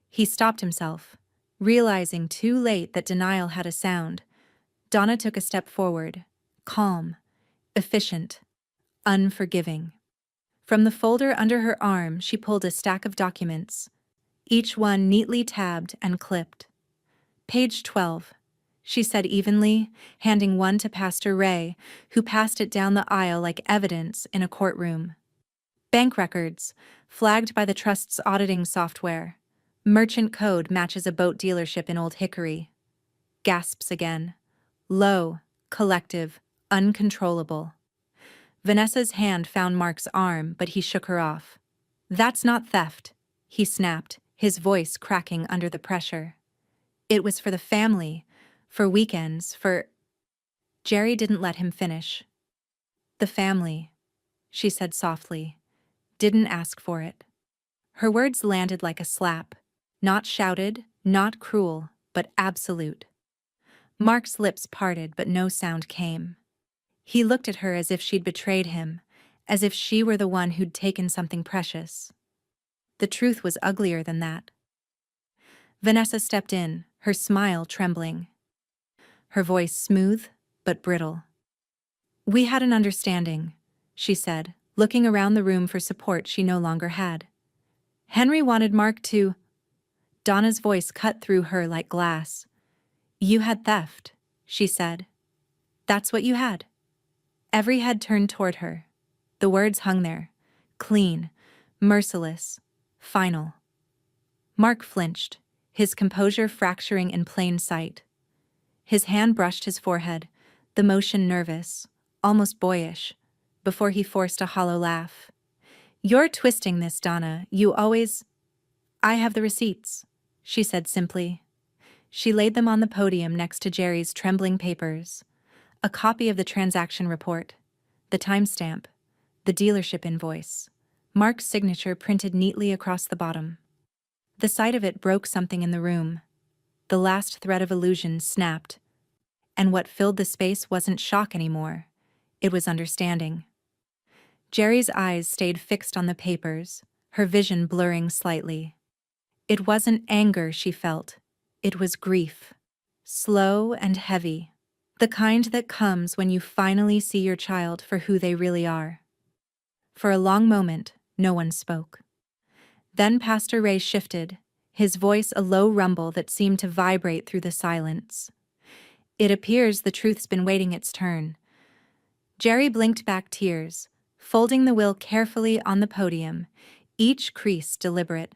Speaker 1: He stopped himself, realizing too late that denial had a sound. Donna took a step forward, calm, efficient, unforgiving. From the folder under her arm, she pulled a stack of documents, each one neatly tabbed and clipped. Page 12, she said evenly, handing one to Pastor Ray, who passed it down the aisle like evidence in a courtroom. Bank records, flagged by the trust's auditing software. Merchant code matches a boat dealership in Old Hickory. Gasps again. Low, collective, uncontrollable. Vanessa's hand found Mark's arm, but he shook her off. That's not theft, he snapped, his voice cracking under the pressure. It was for the family, for weekends, for... Jerry didn't let him finish. The family, she said softly, didn't ask for it. Her words landed like a slap, not shouted, not cruel, but absolute. Mark's lips parted, but no sound came. He looked at her as if she'd betrayed him, as if she were the one who'd taken something precious. The truth was uglier than that. Vanessa stepped in, her smile trembling. Her voice smooth, but brittle. We had an understanding, she said, looking around the room for support she no longer had. Henry wanted Mark to... Donna's voice cut through her like glass. You had theft, she said. That's what you had. Every head turned toward her. The words hung there, clean, merciless, final. Mark flinched, his composure fracturing in plain sight. His hand brushed his forehead, the motion nervous, almost boyish, before he forced a hollow laugh. You're twisting this, Donna. You always... I have the receipts, she said simply. She laid them on the podium next to Jerry's trembling papers. A copy of the transaction report, the timestamp, the dealership invoice, Mark's signature printed neatly across the bottom. The sight of it broke something in the room. The last thread of illusion snapped, and what filled the space wasn't shock anymore. It was understanding. Jerry's eyes stayed fixed on the papers, her vision blurring slightly. It wasn't anger she felt. It was grief. Slow and heavy. The kind that comes when you finally see your child for who they really are. For a long moment, no one spoke. Then Pastor Ray shifted, his voice a low rumble that seemed to vibrate through the silence. It appears the truth's been waiting its turn. Jerry blinked back tears, folding the will carefully on the podium, each crease deliberate.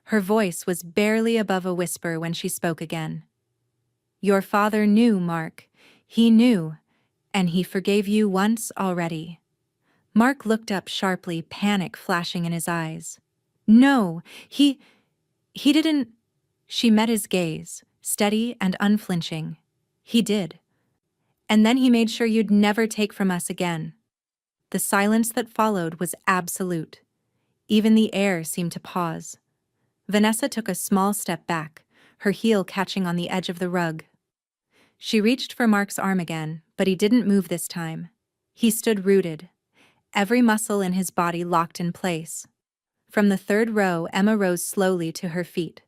Speaker 1: Her voice was barely above a whisper when she spoke again. Your father knew, Mark. He knew, and he forgave you once already. Mark looked up sharply, panic flashing in his eyes. No, he didn't... She met his gaze, steady and unflinching. He did. And then he made sure you'd never take from us again. The silence that followed was absolute. Even the air seemed to pause. Vanessa took a small step back, her heel catching on the edge of the rug. She reached for Mark's arm again, but he didn't move this time. He stood rooted, every muscle in his body locked in place. From the third row, Emma rose slowly to her feet.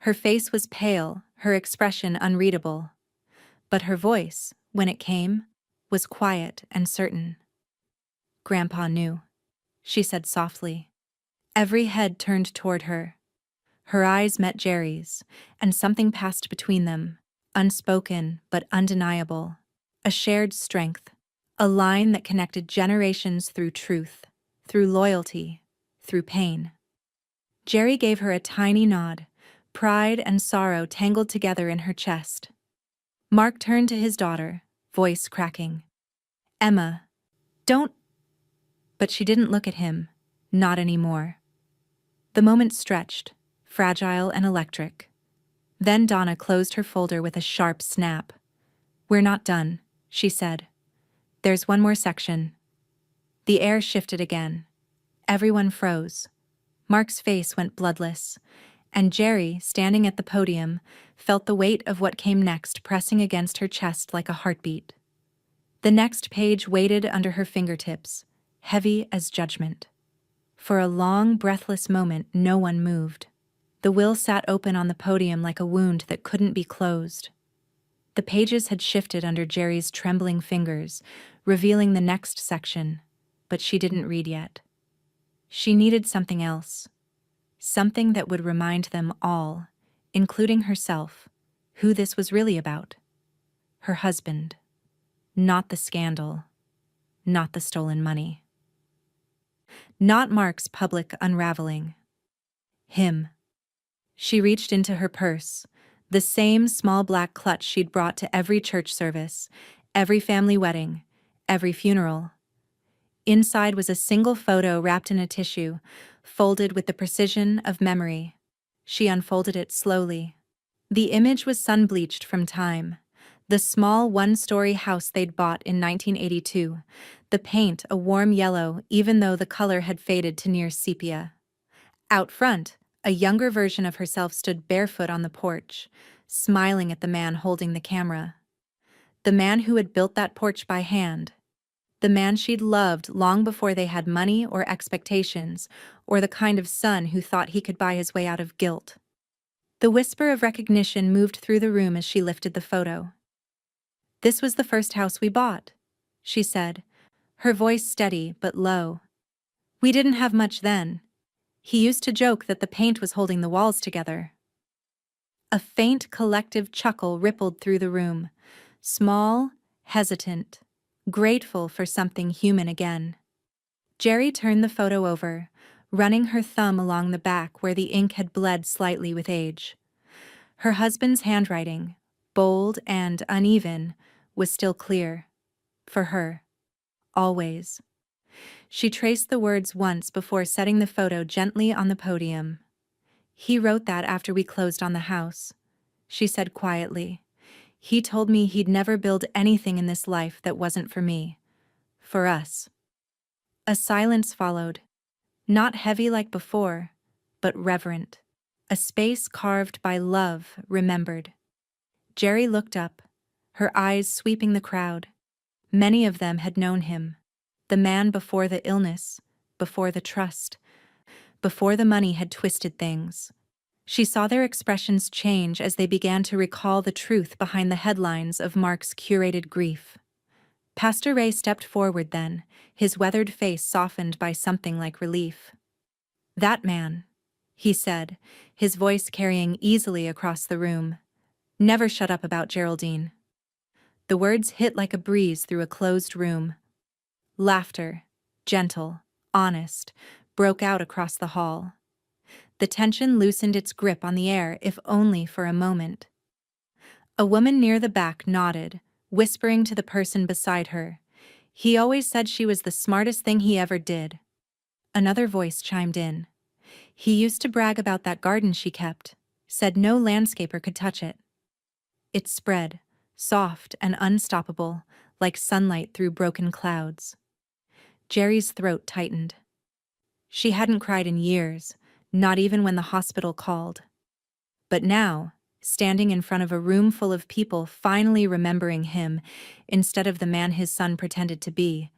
Speaker 1: Her face was pale, her expression unreadable. But her voice, when it came, was quiet and certain. "Grandpa knew," she said softly. Every head turned toward her. Her eyes met Jerry's, and something passed between them, unspoken but undeniable. A shared strength, a line that connected generations through truth, through loyalty, through pain. Jerry gave her a tiny nod, pride and sorrow tangled together in her chest. Mark turned to his daughter, voice cracking. "Emma, don't—" But she didn't look at him, not anymore. The moment stretched, fragile and electric. Then Donna closed her folder with a sharp snap. "We're not done," she said. "There's one more section." The air shifted again. Everyone froze. Mark's face went bloodless, and Jerry, standing at the podium, felt the weight of what came next pressing against her chest like a heartbeat. The next page waited under her fingertips, heavy as judgment. For a long, breathless moment, no one moved. The will sat open on the podium like a wound that couldn't be closed. The pages had shifted under Jerry's trembling fingers, revealing the next section, but she didn't read yet. She needed something else. Something that would remind them all, including herself, who this was really about. Her husband. Not the scandal. Not the stolen money. Not Mark's public unraveling. Him. She reached into her purse, the same small black clutch she'd brought to every church service, every family wedding, every funeral. Inside was a single photo wrapped in a tissue, folded with the precision of memory. She unfolded it slowly. The image was sun-bleached from time. The small one-story house they'd bought in 1982, the paint a warm yellow even though the color had faded to near sepia. Out front, a younger version of herself stood barefoot on the porch, smiling at the man holding the camera. The man who had built that porch by hand. The man she'd loved long before they had money or expectations, or the kind of son who thought he could buy his way out of guilt. The whisper of recognition moved through the room as she lifted the photo. "This was the first house we bought," she said, her voice steady but low. "We didn't have much then." He used to joke that the paint was holding the walls together. A faint collective chuckle rippled through the room, small, hesitant, grateful for something human again. Jerry turned the photo over, running her thumb along the back where the ink had bled slightly with age. Her husband's handwriting, bold and uneven, was still clear. For her. Always. She traced the words once before setting the photo gently on the podium. "He wrote that after we closed on the house," she said quietly. "He told me he'd never build anything in this life that wasn't for me. For us." A silence followed. Not heavy like before, but reverent. A space carved by love, remembered. Jerry looked up, her eyes sweeping the crowd. Many of them had known him. The man before the illness, before the trust, before the money had twisted things. She saw their expressions change as they began to recall the truth behind the headlines of Mark's curated grief. Pastor Ray stepped forward then, his weathered face softened by something like relief. "That man," he said, his voice carrying easily across the room, "never shut up about Geraldine." The words hit like a breeze through a closed room. Laughter, gentle, honest, broke out across the hall. The tension loosened its grip on the air, if only for a moment. A woman near the back nodded, whispering to the person beside her, "He always said she was the smartest thing he ever did." Another voice chimed in. "He used to brag about that garden she kept, said no landscaper could touch it." It spread, soft and unstoppable, like sunlight through broken clouds. Jerry's throat tightened. She hadn't cried in years, not even when the hospital called. But now, standing in front of a room full of people finally remembering him instead of the man his son pretended to be,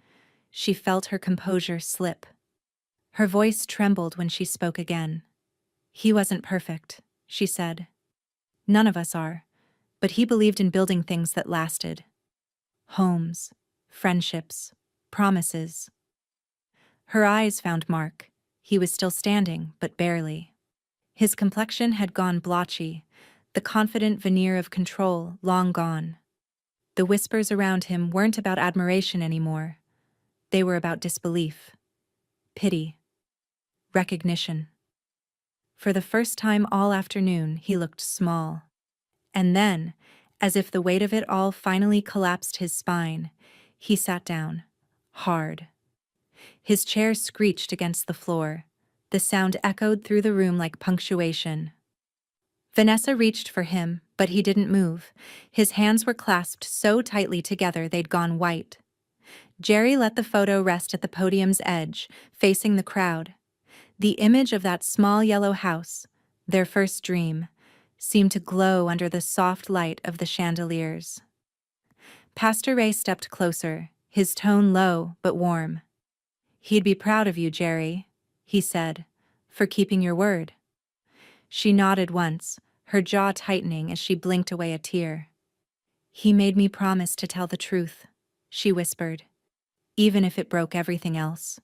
Speaker 1: she felt her composure slip. Her voice trembled when she spoke again. "He wasn't perfect," she said. "None of us are, but he believed in building things that lasted. Homes, friendships, promises." Her eyes found Mark. He was still standing, but barely. His complexion had gone blotchy, the confident veneer of control long gone. The whispers around him weren't about admiration anymore. They were about disbelief, pity, recognition. For the first time all afternoon, he looked small. And then, as if the weight of it all finally collapsed his spine, he sat down, hard. His chair screeched against the floor. The sound echoed through the room like punctuation. Vanessa reached for him, but he didn't move. His hands were clasped so tightly together they'd gone white. Jerry let the photo rest at the podium's edge, facing the crowd. The image of that small yellow house, their first dream, seemed to glow under the soft light of the chandeliers. Pastor Ray stepped closer, his tone low but warm. "He'd be proud of you, Jerry," he said, "for keeping your word." She nodded once, her jaw tightening as she blinked away a tear. "He made me promise to tell the truth," she whispered, "even if it broke everything else."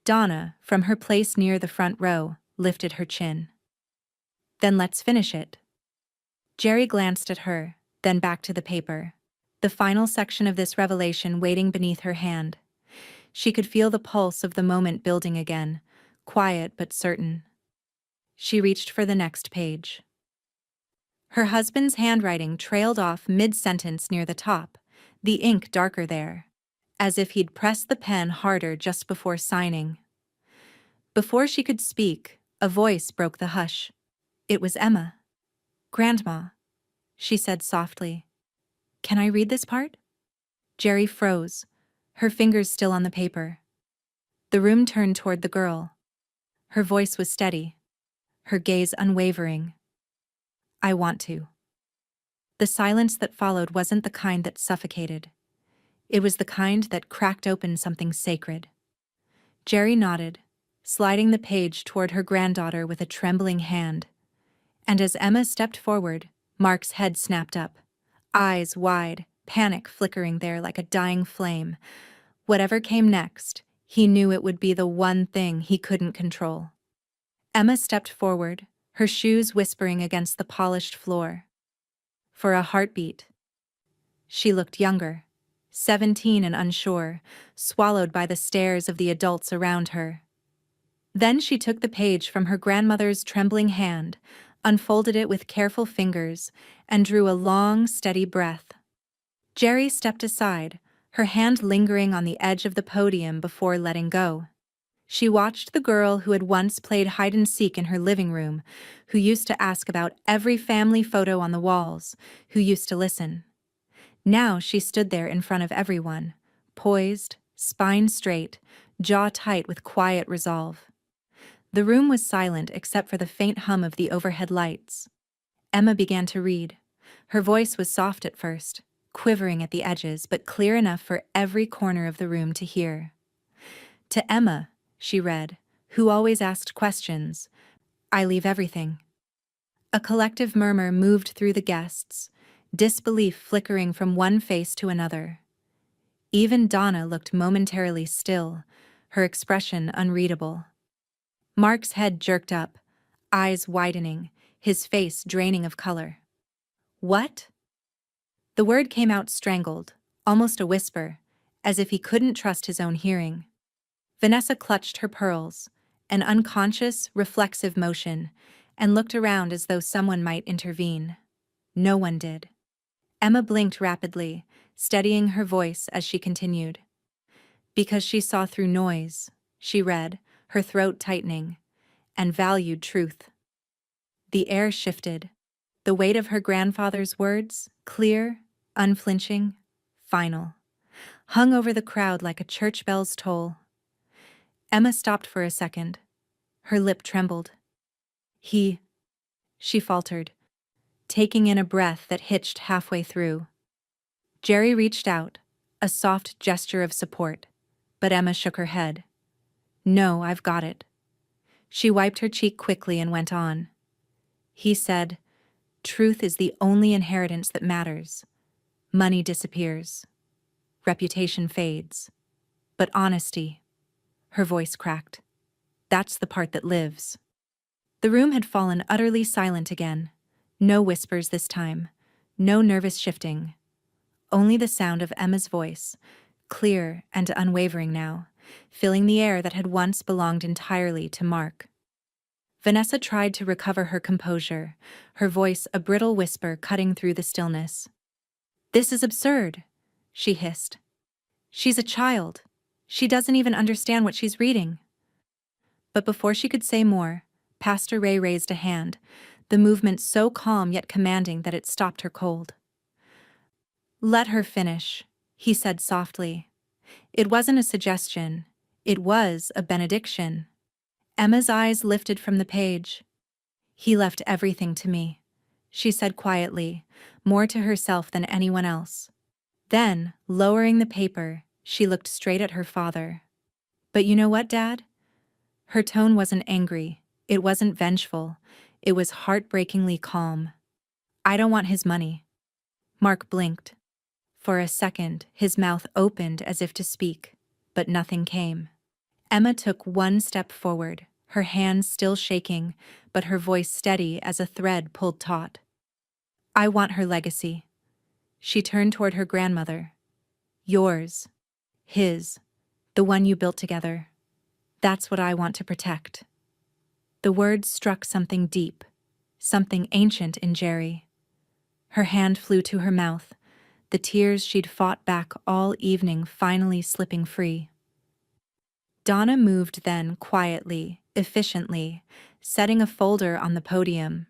Speaker 1: Donna, from her place near the front row, lifted her chin. "Then let's finish it." Jerry glanced at her, then back to the paper. The final section of this revelation waiting beneath her hand. She could feel the pulse of the moment building again, quiet but certain. She reached for the next page. Her husband's handwriting trailed off mid-sentence near the top, the ink darker there, as if he'd pressed the pen harder just before signing. Before she could speak, a voice broke the hush. It was Emma. "Grandma," she said softly. "Can I read this part?" Jerry froze, her fingers still on the paper. The room turned toward the girl. Her voice was steady, her gaze unwavering. "I want to." The silence that followed wasn't the kind that suffocated. It was the kind that cracked open something sacred. Jerry nodded, sliding the page toward her granddaughter with a trembling hand. And as Emma stepped forward, Mark's head snapped up, eyes wide, panic flickering there like a dying flame. Whatever came next, he knew it would be the one thing he couldn't control. Emma stepped forward, her shoes whispering against the polished floor. For a heartbeat. She looked younger, 17 and unsure, swallowed by the stares of the adults around her. Then she took the page from her grandmother's trembling hand, unfolded it with careful fingers, and drew a long, steady breath. Jerry stepped aside, her hand lingering on the edge of the podium before letting go. She watched the girl who had once played hide-and-seek in her living room, who used to ask about every family photo on the walls, who used to listen. Now she stood there in front of everyone, poised, spine straight, jaw tight with quiet resolve. The room was silent except for the faint hum of the overhead lights. Emma began to read. Her voice was soft at first, quivering at the edges, but clear enough for every corner of the room to hear. "To Emma," she read, "who always asked questions, I leave everything." A collective murmur moved through the guests, disbelief flickering from one face to another. Even Donna looked momentarily still, her expression unreadable. Mark's head jerked up, eyes widening, his face draining of color. "What?" The word came out strangled, almost a whisper, as if he couldn't trust his own hearing. Vanessa clutched her pearls, an unconscious, reflexive motion, and looked around as though someone might intervene. No one did. Emma blinked rapidly, steadying her voice as she continued. "Because she saw through noise," she read, her throat tightening, "and valued truth." The air shifted. The weight of her grandfather's words, clear, unflinching, final, hung over the crowd like a church bell's toll. Emma stopped for a second. Her lip trembled. She faltered, taking in a breath that hitched halfway through. Jerry reached out, a soft gesture of support. but Emma shook her head. No, I've got it. She wiped her cheek quickly and went on. He said, truth is the only inheritance that matters. Money disappears. Reputation fades. But honesty, her voice cracked. That's the part that lives. The room had fallen utterly silent again. No whispers this time. No nervous shifting. Only the sound of Emma's voice, clear and unwavering now, filling the air that had once belonged entirely to Mark. Vanessa tried to recover her composure, her voice a brittle whisper cutting through the stillness. This is absurd, she hissed. She's a child. She doesn't even understand what she's reading. But before she could say more, Pastor Ray raised a hand, the movement so calm yet commanding that it stopped her cold. Let her finish, he said softly. It wasn't a suggestion. It was a benediction. Emma's eyes lifted from the page. He left everything to me, she said quietly, more to herself than anyone else. Then, lowering the paper, she looked straight at her father. But you know what, Dad? Her tone wasn't angry. It wasn't vengeful. It was heartbreakingly calm. I don't want his money. Mark blinked. For a second, his mouth opened as if to speak, but nothing came. Emma took one step forward, her hands still shaking, but her voice steady as a thread pulled taut. I want her legacy. She turned toward her grandmother. Yours. His. The one you built together. That's what I want to protect. The words struck something deep, something ancient in Jerry. Her hand flew to her mouth, the tears she'd fought back all evening finally slipping free. Donna moved then quietly, efficiently, setting a folder on the podium.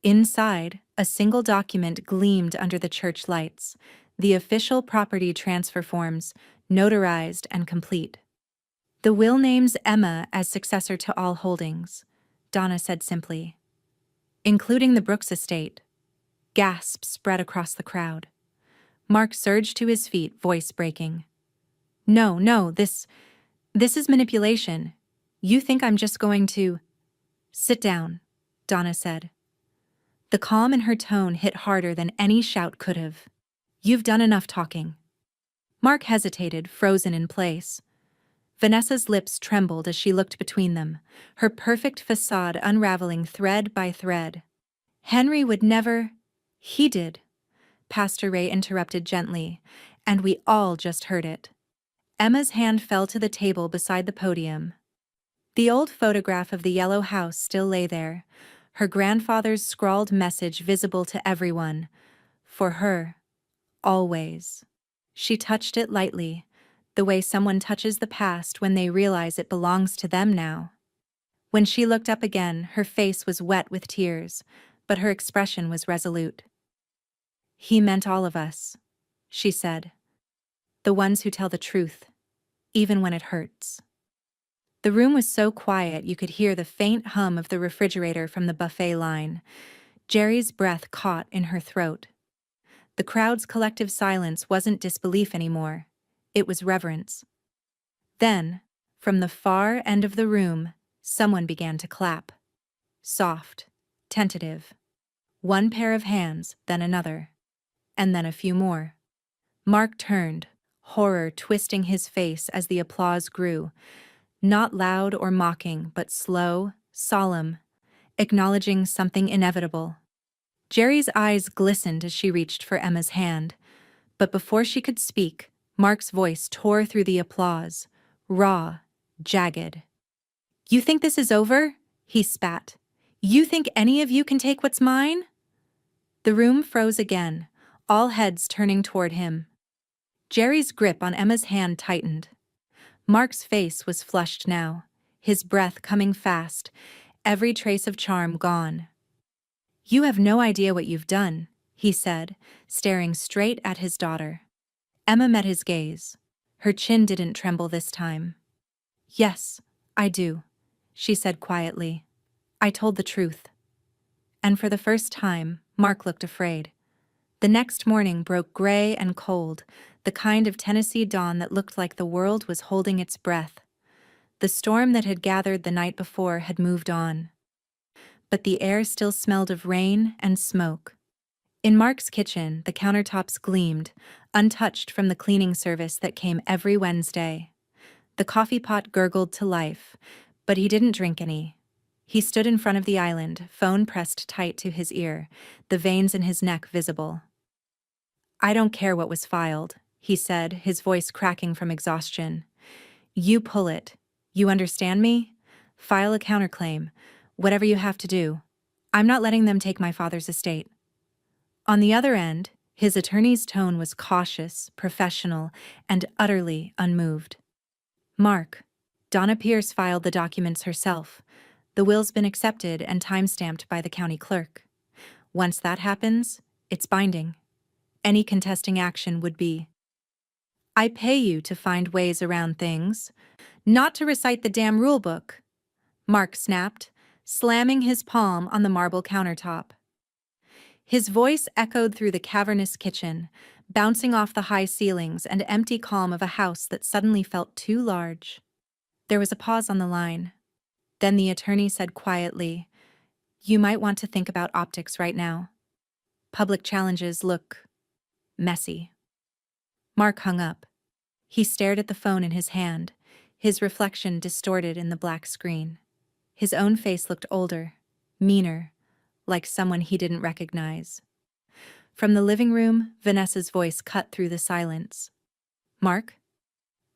Speaker 1: Inside, a single document gleamed under the church lights, the official property transfer forms, notarized and complete. The will names Emma as successor to all holdings, Donna said simply. Including the Brooks estate. Gasps spread across the crowd. Mark surged to his feet, voice breaking. No, this is manipulation. You think I'm just going to… Sit down, Donna said. The calm in her tone hit harder than any shout could have. You've done enough talking. Mark hesitated, frozen in place. Vanessa's lips trembled as she looked between them, her perfect facade unraveling thread by thread. Henry would never… He did, Pastor Ray interrupted gently, and we all just heard it. Emma's hand fell to the table beside the podium. The old photograph of the yellow house still lay there, her grandfather's scrawled message visible to everyone. For her. Always. She touched it lightly, the way someone touches the past when they realize it belongs to them now. When she looked up again, her face was wet with tears, but her expression was resolute. He meant all of us, she said. The ones who tell the truth, even when it hurts. The room was so quiet you could hear the faint hum of the refrigerator from the buffet line. Jerry's breath caught in her throat. The crowd's collective silence wasn't disbelief anymore. It was reverence. Then, from the far end of the room, someone began to clap. Soft, tentative. One pair of hands, then another. And then a few more. Mark turned, horror twisting his face as the applause grew. Not loud or mocking, but slow, solemn, acknowledging something inevitable. Jerry's eyes glistened as she reached for Emma's hand. But before she could speak, Mark's voice tore through the applause, raw, jagged. You think this is over? He spat. You think any of you can take what's mine? The room froze again, all heads turning toward him. Jerry's grip on Emma's hand tightened. Mark's face was flushed now, his breath coming fast, every trace of charm gone. You have no idea what you've done, he said, staring straight at his daughter. Emma met his gaze. Her chin didn't tremble this time. Yes, I do, she said quietly. I told the truth. And for the first time, Mark looked afraid. The next morning broke gray and cold, the kind of Tennessee dawn that looked like the world was holding its breath. The storm that had gathered the night before had moved on, but the air still smelled of rain and smoke. In Mark's kitchen, the countertops gleamed, untouched from the cleaning service that came every Wednesday. The coffee pot gurgled to life, but he didn't drink any. He stood in front of the island, phone pressed tight to his ear, the veins in his neck visible. "I don't care what was filed," he said, his voice cracking from exhaustion. "You pull it. You understand me? File a counterclaim. Whatever you have to do. I'm not letting them take my father's estate." On the other end, his attorney's tone was cautious, professional, and utterly unmoved. "Mark, Donna Pierce filed the documents herself. The will's been accepted and time-stamped by the county clerk. Once that happens, it's binding. Any contesting action would be. I pay you to find ways around things, not to recite the damn rulebook," Mark snapped, slamming his palm on the marble countertop. His voice echoed through the cavernous kitchen, bouncing off the high ceilings and empty calm of a house that suddenly felt too large. There was a pause on the line. Then the attorney said quietly, "You might want to think about optics right now. Public challenges look messy." Mark hung up. He stared at the phone in his hand, his reflection distorted in the black screen. His own face looked older, meaner, like someone he didn't recognize. From the living room, Vanessa's voice cut through the silence. "Mark?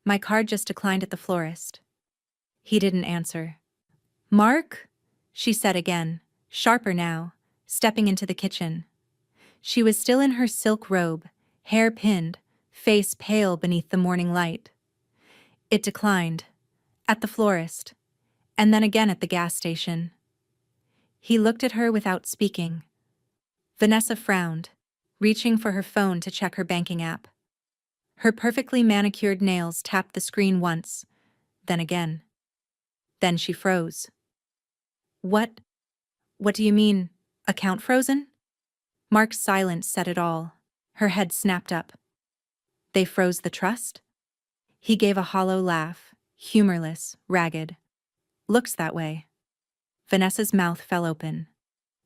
Speaker 1: My card just declined at the florist." He didn't answer. "Mark?" she said again, sharper now, stepping into the kitchen. She was still in her silk robe, hair pinned, face pale beneath the morning light. "It declined. At the florist. And then again at the gas station." He looked at her without speaking. Vanessa frowned, reaching for her phone to check her banking app. Her perfectly manicured nails tapped the screen once, then again. Then she froze. What do you mean, account frozen?" Mark's silence said it all. Her head snapped up. "They froze the trust?" He gave a hollow laugh, humorless, ragged. "Looks that way." Vanessa's mouth fell open.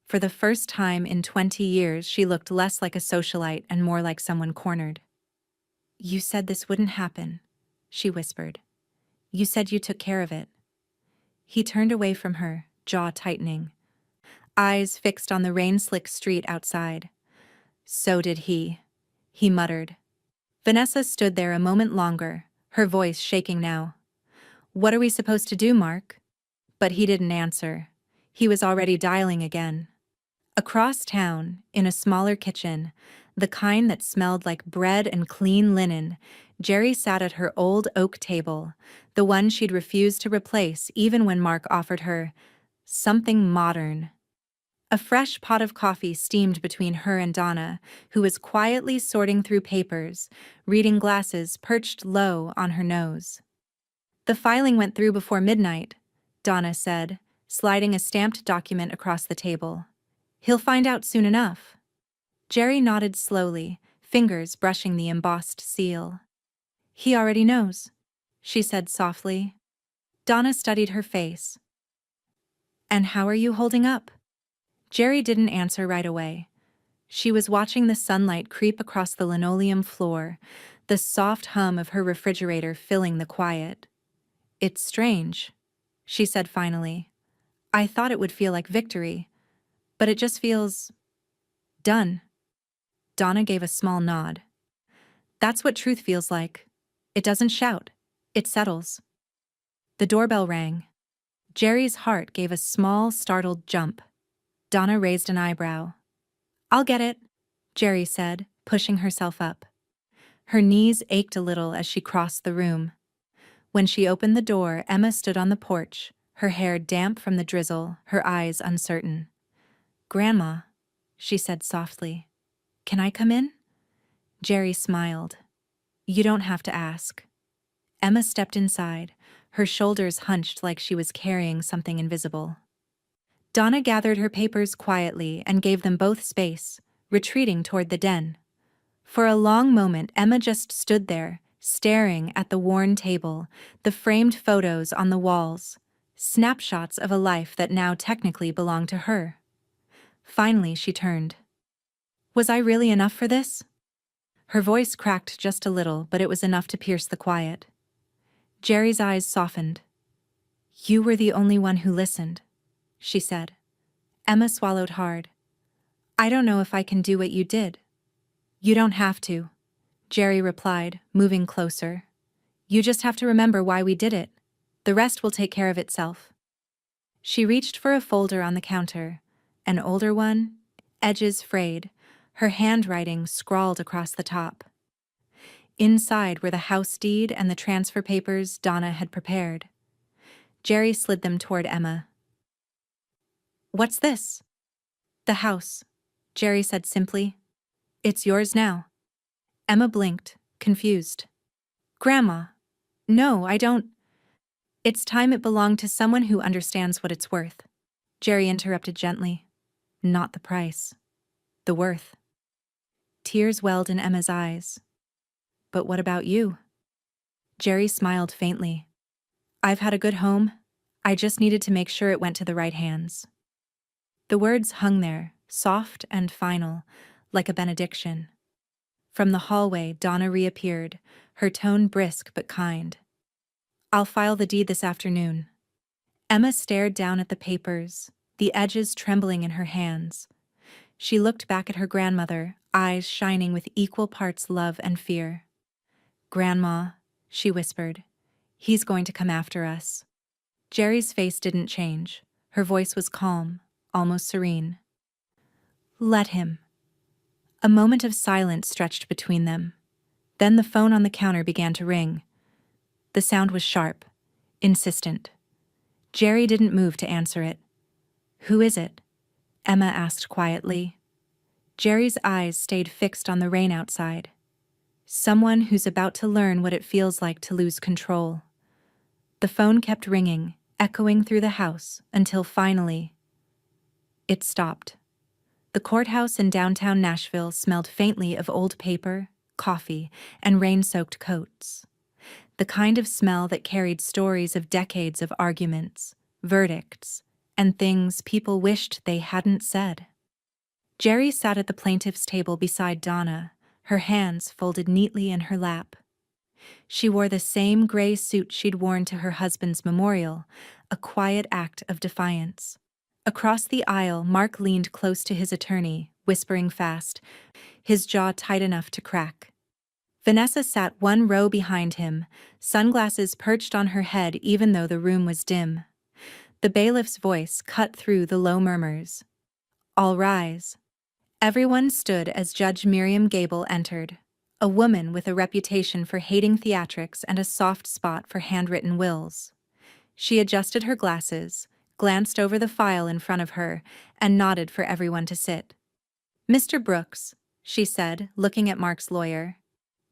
Speaker 1: For the first time in 20 years, she looked less like a socialite and more like someone cornered. "You said this wouldn't happen," she whispered. "You said you took care of it." He turned away from her, jaw tightening, eyes fixed on the rain-slick street outside. "So did he," he muttered. Vanessa stood there a moment longer, her voice shaking now. "What are we supposed to do, Mark?" But he didn't answer. He was already dialing again. Across town, in a smaller kitchen, the kind that smelled like bread and clean linen, Jerry sat at her old oak table, the one she'd refused to replace even when Mark offered her something modern. A fresh pot of coffee steamed between her and Donna, who was quietly sorting through papers, reading glasses perched low on her nose. "The filing went through before midnight," Donna said, sliding a stamped document across the table. "He'll find out soon enough." Jerry nodded slowly, fingers brushing the embossed seal. "He already knows," she said softly. Donna studied her face. "And how are you holding up?" Jerry didn't answer right away. She was watching the sunlight creep across the linoleum floor, the soft hum of her refrigerator filling the quiet. "It's strange," she said finally. "I thought it would feel like victory, but it just feels done." Donna gave a small nod. "That's what truth feels like. It doesn't shout. It settles." The doorbell rang. Jerry's heart gave a small, startled jump. Donna raised an eyebrow. "I'll get it," Jerry said, pushing herself up. Her knees ached a little as she crossed the room. When she opened the door, Emma stood on the porch, her hair damp from the drizzle, her eyes uncertain. "Grandma," she said softly. "Can I come in?" Jerry smiled. "You don't have to ask." Emma stepped inside, her shoulders hunched like she was carrying something invisible. Donna gathered her papers quietly and gave them both space, retreating toward the den. For a long moment, Emma just stood there, staring at the worn table, the framed photos on the walls, snapshots of a life that now technically belonged to her. Finally, she turned. Was I really enough for this? Her voice cracked just a little, but it was enough to pierce the quiet. Jerry's eyes softened. You were the only one who listened, she said. Emma swallowed hard. I don't know if I can do what you did. You don't have to, Jerry replied, moving closer. You just have to remember why we did it. The rest will take care of itself. She reached for a folder on the counter, an older one, edges frayed, her handwriting scrawled across the top. Inside were the house deed and the transfer papers Donna had prepared. Jerry slid them toward Emma. What's this? The house, Jerry said simply. It's yours now. Emma blinked, confused. Grandma, no, I don't. It's time it belonged to someone who understands what it's worth. Jerry interrupted gently. Not the price. The worth. Tears welled in Emma's eyes. But what about you? Jerry smiled faintly. I've had a good home. I just needed to make sure it went to the right hands. The words hung there, soft and final, like a benediction. From the hallway, Donna reappeared, her tone brisk but kind. I'll file the deed this afternoon. Emma stared down at the papers, the edges trembling in her hands. She looked back at her grandmother, eyes shining with equal parts love and fear. Grandma, she whispered, he's going to come after us. Jerry's face didn't change. Her voice was calm, almost serene. Let him. A moment of silence stretched between them. Then the phone on the counter began to ring. The sound was sharp, insistent. Jerry didn't move to answer it. Who is it? Emma asked quietly. Jerry's eyes stayed fixed on the rain outside. Someone who's about to learn what it feels like to lose control. The phone kept ringing, echoing through the house, until finally it stopped. The courthouse in downtown Nashville smelled faintly of old paper, coffee, and rain-soaked coats. The kind of smell that carried stories of decades of arguments, verdicts, and things people wished they hadn't said. Jerry sat at the plaintiff's table beside Donna, her hands folded neatly in her lap. She wore the same gray suit she'd worn to her husband's memorial, a quiet act of defiance. Across the aisle, Mark leaned close to his attorney, whispering fast, his jaw tight enough to crack. Vanessa sat one row behind him, sunglasses perched on her head even though the room was dim. The bailiff's voice cut through the low murmurs. All rise. Everyone stood as Judge Miriam Gable entered, a woman with a reputation for hating theatrics and a soft spot for handwritten wills. She adjusted her glasses, glanced over the file in front of her, and nodded for everyone to sit. Mr. Brooks, she said, looking at Mark's lawyer,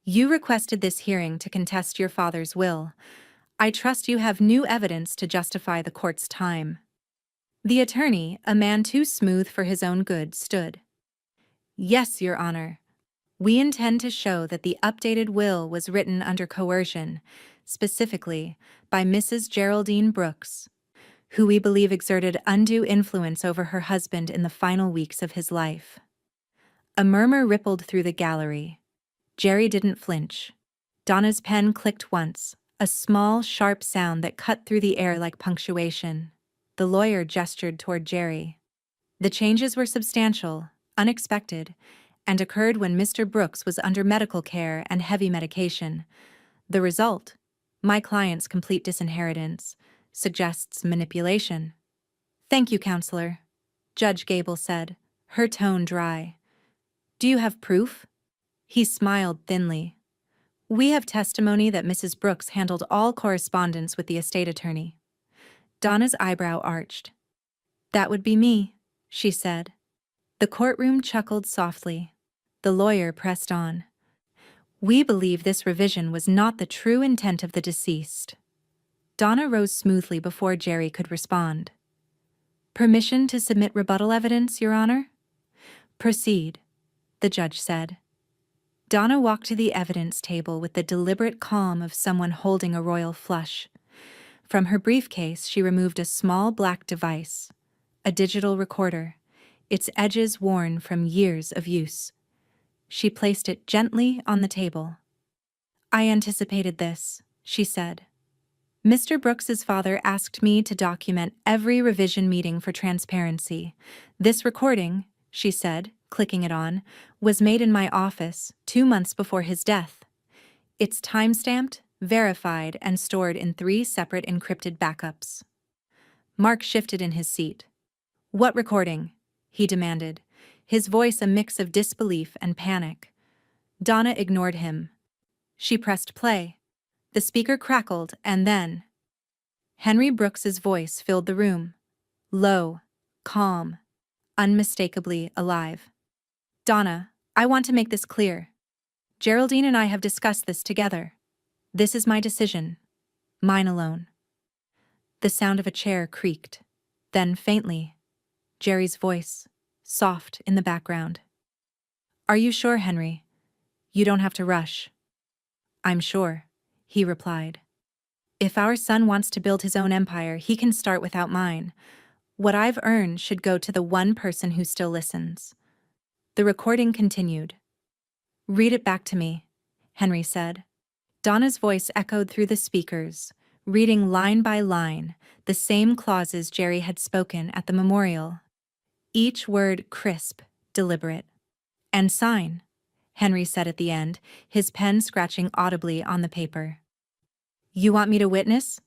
Speaker 1: you requested this hearing to contest your father's will. I trust you have new evidence to justify the court's time. The attorney, a man too smooth for his own good, stood. Yes, Your Honor. We intend to show that the updated will was written under coercion, specifically by Mrs. Geraldine Brooks, who we believe exerted undue influence over her husband in the final weeks of his life. A murmur rippled through the gallery. Jerry didn't flinch. Donna's pen clicked once, a small, sharp sound that cut through the air like punctuation. The lawyer gestured toward Jerry. The changes were substantial, unexpected, and occurred when Mr. Brooks was under medical care and heavy medication. The result, my client's complete disinheritance, suggests manipulation. Thank you, Counselor, Judge Gable said, her tone dry. Do you have proof? He smiled thinly. We have testimony that Mrs. Brooks handled all correspondence with the estate attorney. Donna's eyebrow arched. That would be me, she said. The courtroom chuckled softly. The lawyer pressed on. We believe this revision was not the true intent of the deceased. Donna rose smoothly before Jerry could respond. Permission to submit rebuttal evidence, Your Honor? Proceed, the judge said. Donna walked to the evidence table with the deliberate calm of someone holding a royal flush. From her briefcase, she removed a small black device, a digital recorder, its edges worn from years of use. She placed it gently on the table. "I anticipated this," she said. "Mr. Brooks's father asked me to document every revision meeting for transparency. This recording," she said, clicking it on, "was made in my office 2 months before his death. It's time-stamped, verified, and stored in 3 separate encrypted backups." Mark shifted in his seat. "What recording?" he demanded, his voice a mix of disbelief and panic. Donna ignored him. She pressed play. The speaker crackled, and then Henry Brooks's voice filled the room. Low, calm, unmistakably alive. "Donna, I want to make this clear. Geraldine and I have discussed this together. This is my decision. Mine alone." The sound of a chair creaked. Then, faintly, Jerry's voice, soft in the background. "Are you sure, Henry? You don't have to rush." "I'm sure," he replied. "If our son wants to build his own empire, he can start without mine. What I've earned should go to the one person who still listens." The recording continued. "Read it back to me," Henry said. Donna's voice echoed through the speakers, reading line by line the same clauses Jerry had spoken at the memorial. Each word crisp, deliberate. "And sign," Henry said at the end, his pen scratching audibly on the paper. "You want me to witness?"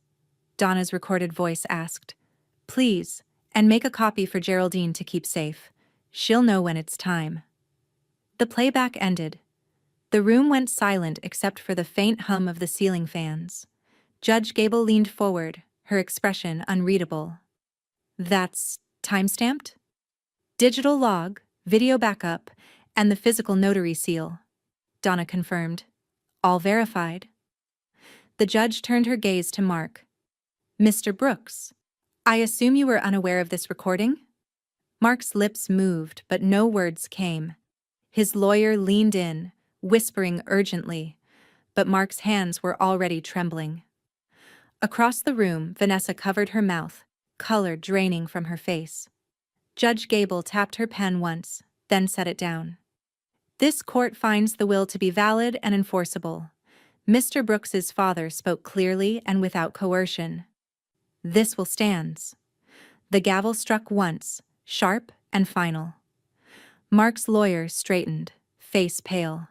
Speaker 1: Donna's recorded voice asked. "Please, and make a copy for Geraldine to keep safe. She'll know when it's time." The playback ended. The room went silent except for the faint hum of the ceiling fans. Judge Gable leaned forward, her expression unreadable. "That's time-stamped?" "Digital log, video backup, and the physical notary seal," Donna confirmed. "All verified." The judge turned her gaze to Mark. "Mr. Brooks, I assume you were unaware of this recording?" Mark's lips moved, but no words came. His lawyer leaned in, whispering urgently, but Mark's hands were already trembling. Across the room, Vanessa covered her mouth, color draining from her face. Judge Gable tapped her pen once, then set it down. "This court finds the will to be valid and enforceable. Mr. Brooks's father spoke clearly and without coercion. This will stand." The gavel struck once, sharp and final. Mark's lawyer straightened, face pale.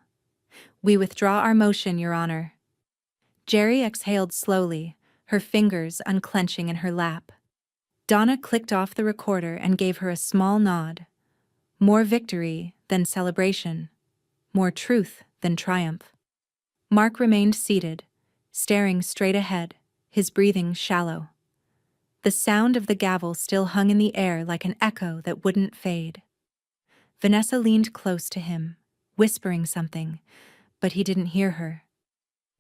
Speaker 1: "We withdraw our motion, Your Honor." Jerry exhaled slowly, her fingers unclenching in her lap. Donna clicked off the recorder and gave her a small nod. More victory than celebration. More truth than triumph. Mark remained seated, staring straight ahead, his breathing shallow. The sound of the gavel still hung in the air like an echo that wouldn't fade. Vanessa leaned close to him, whispering something, but he didn't hear her.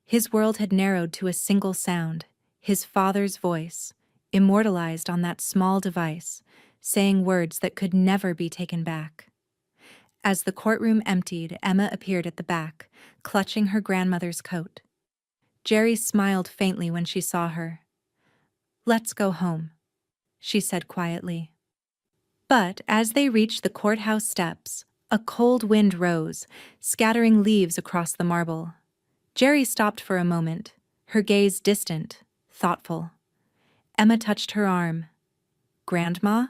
Speaker 1: His world had narrowed to a single sound, his father's voice, immortalized on that small device, saying words that could never be taken back. As the courtroom emptied, Emma appeared at the back, clutching her grandmother's coat. Jerry smiled faintly when she saw her. "Let's go home," she said quietly. But as they reached the courthouse steps, a cold wind rose, scattering leaves across the marble. Jerry stopped for a moment, her gaze distant, thoughtful. Emma touched her arm. "Grandma?"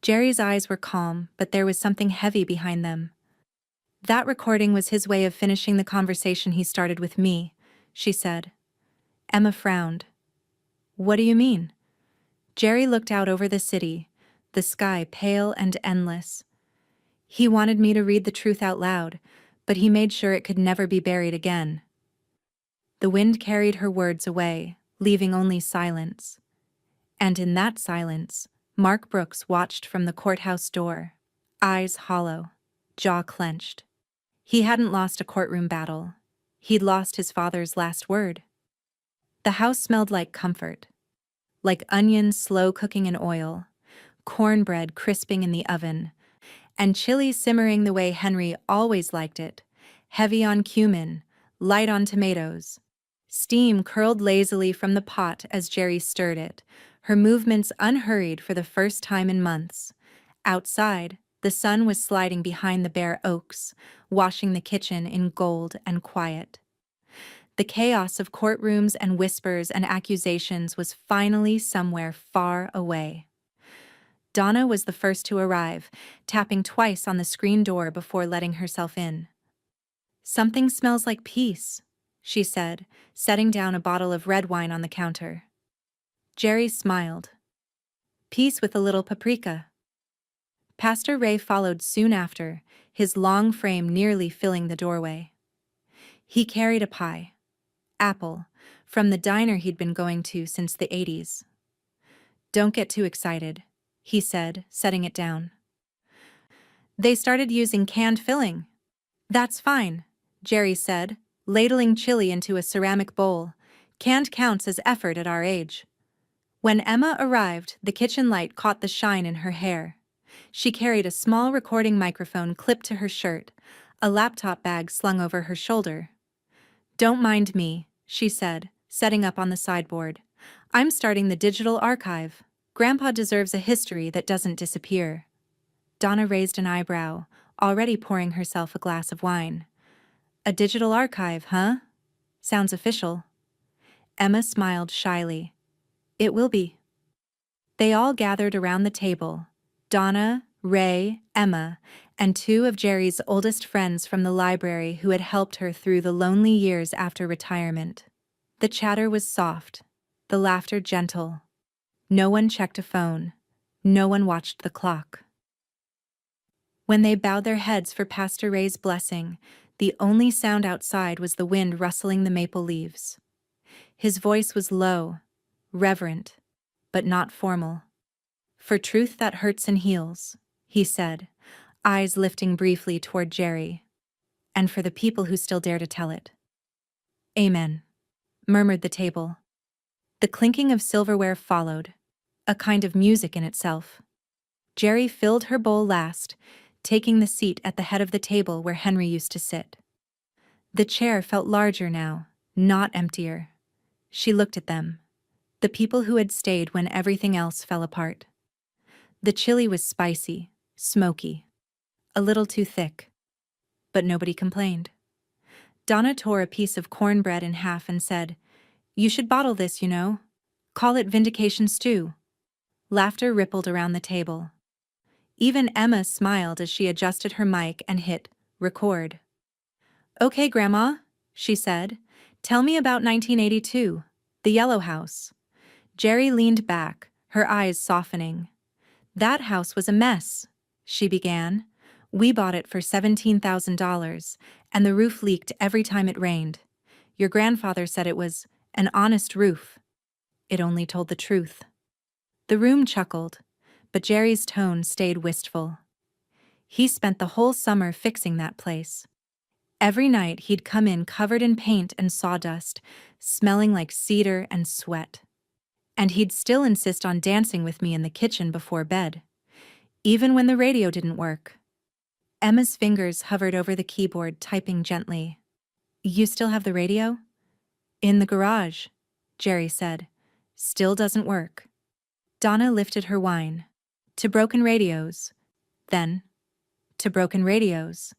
Speaker 1: Jerry's eyes were calm, but there was something heavy behind them. "That recording was his way of finishing the conversation he started with me," she said. Emma frowned. "What do you mean?" Jerry looked out over the city, the sky pale and endless. "He wanted me to read the truth out loud, but he made sure it could never be buried again." The wind carried her words away, leaving only silence. And in that silence, Mark Brooks watched from the courthouse door, eyes hollow, jaw clenched. He hadn't lost a courtroom battle. He'd lost his father's last word. The house smelled like comfort, like onions slow cooking in oil, cornbread crisping in the oven, and chili simmering the way Henry always liked it, heavy on cumin, light on tomatoes. Steam curled lazily from the pot as Jerry stirred it, her movements unhurried for the first time in months. Outside, the sun was sliding behind the bare oaks, washing the kitchen in gold and quiet. The chaos of courtrooms and whispers and accusations was finally somewhere far away. Donna was the first to arrive, tapping twice on the screen door before letting herself in. "Something smells like peace," she said, setting down a bottle of red wine on the counter. Jerry smiled. "Peace with a little paprika." Pastor Ray followed soon after, his long frame nearly filling the doorway. He carried a pie, apple, from the diner he'd been going to since the 80s. "Don't get too excited," he said, setting it down. "They started using canned filling." "That's fine," Jerry said, ladling chili into a ceramic bowl. "Canned counts as effort at our age." When Emma arrived, the kitchen light caught the shine in her hair. She carried a small recording microphone clipped to her shirt, a laptop bag slung over her shoulder. "Don't mind me," she said, setting up on the sideboard. "I'm starting the digital archive. Grandpa deserves a history that doesn't disappear." Donna raised an eyebrow, already pouring herself a glass of wine. "A digital archive, huh? Sounds official." Emma smiled shyly. "It will be." They all gathered around the table: Donna, Ray, Emma, and two of Jerry's oldest friends from the library who had helped her through the lonely years after retirement. The chatter was soft, the laughter gentle. No one checked a phone. No one watched the clock. When they bowed their heads for Pastor Ray's blessing, the only sound outside was the wind rustling the maple leaves. His voice was low, reverent, but not formal. "For truth that hurts and heals," he said, eyes lifting briefly toward Jerry. "And for the people who still dare to tell it." "Amen," murmured the table. The clinking of silverware followed, a kind of music in itself. Jerry filled her bowl last, taking the seat at the head of the table where Henry used to sit. The chair felt larger now, not emptier. She looked at them, the people who had stayed when everything else fell apart. The chili was spicy, smoky, a little too thick. But nobody complained. Donna tore a piece of cornbread in half and said, "You should bottle this, you know. Call it Vindication Stew." Laughter rippled around the table. Even Emma smiled as she adjusted her mic and hit record. "Okay, Grandma," she said, "tell me about 1982, the Yellow House." Jerry leaned back, her eyes softening. "That house was a mess," she began. "We bought it for $17,000, and the roof leaked every time it rained. Your grandfather said it was an honest roof. It only told the truth." The room chuckled, but Jerry's tone stayed wistful. He spent the whole summer fixing that place. Every night he'd come in covered in paint and sawdust, smelling like cedar and sweat. And he'd still insist on dancing with me in the kitchen before bed, even when the radio didn't work. Emma's fingers hovered over the keyboard, typing gently. "You still have the radio?" "In the garage," Jerry said. "Still doesn't work." Donna lifted her wine. "To broken radios." Then, "To broken radios."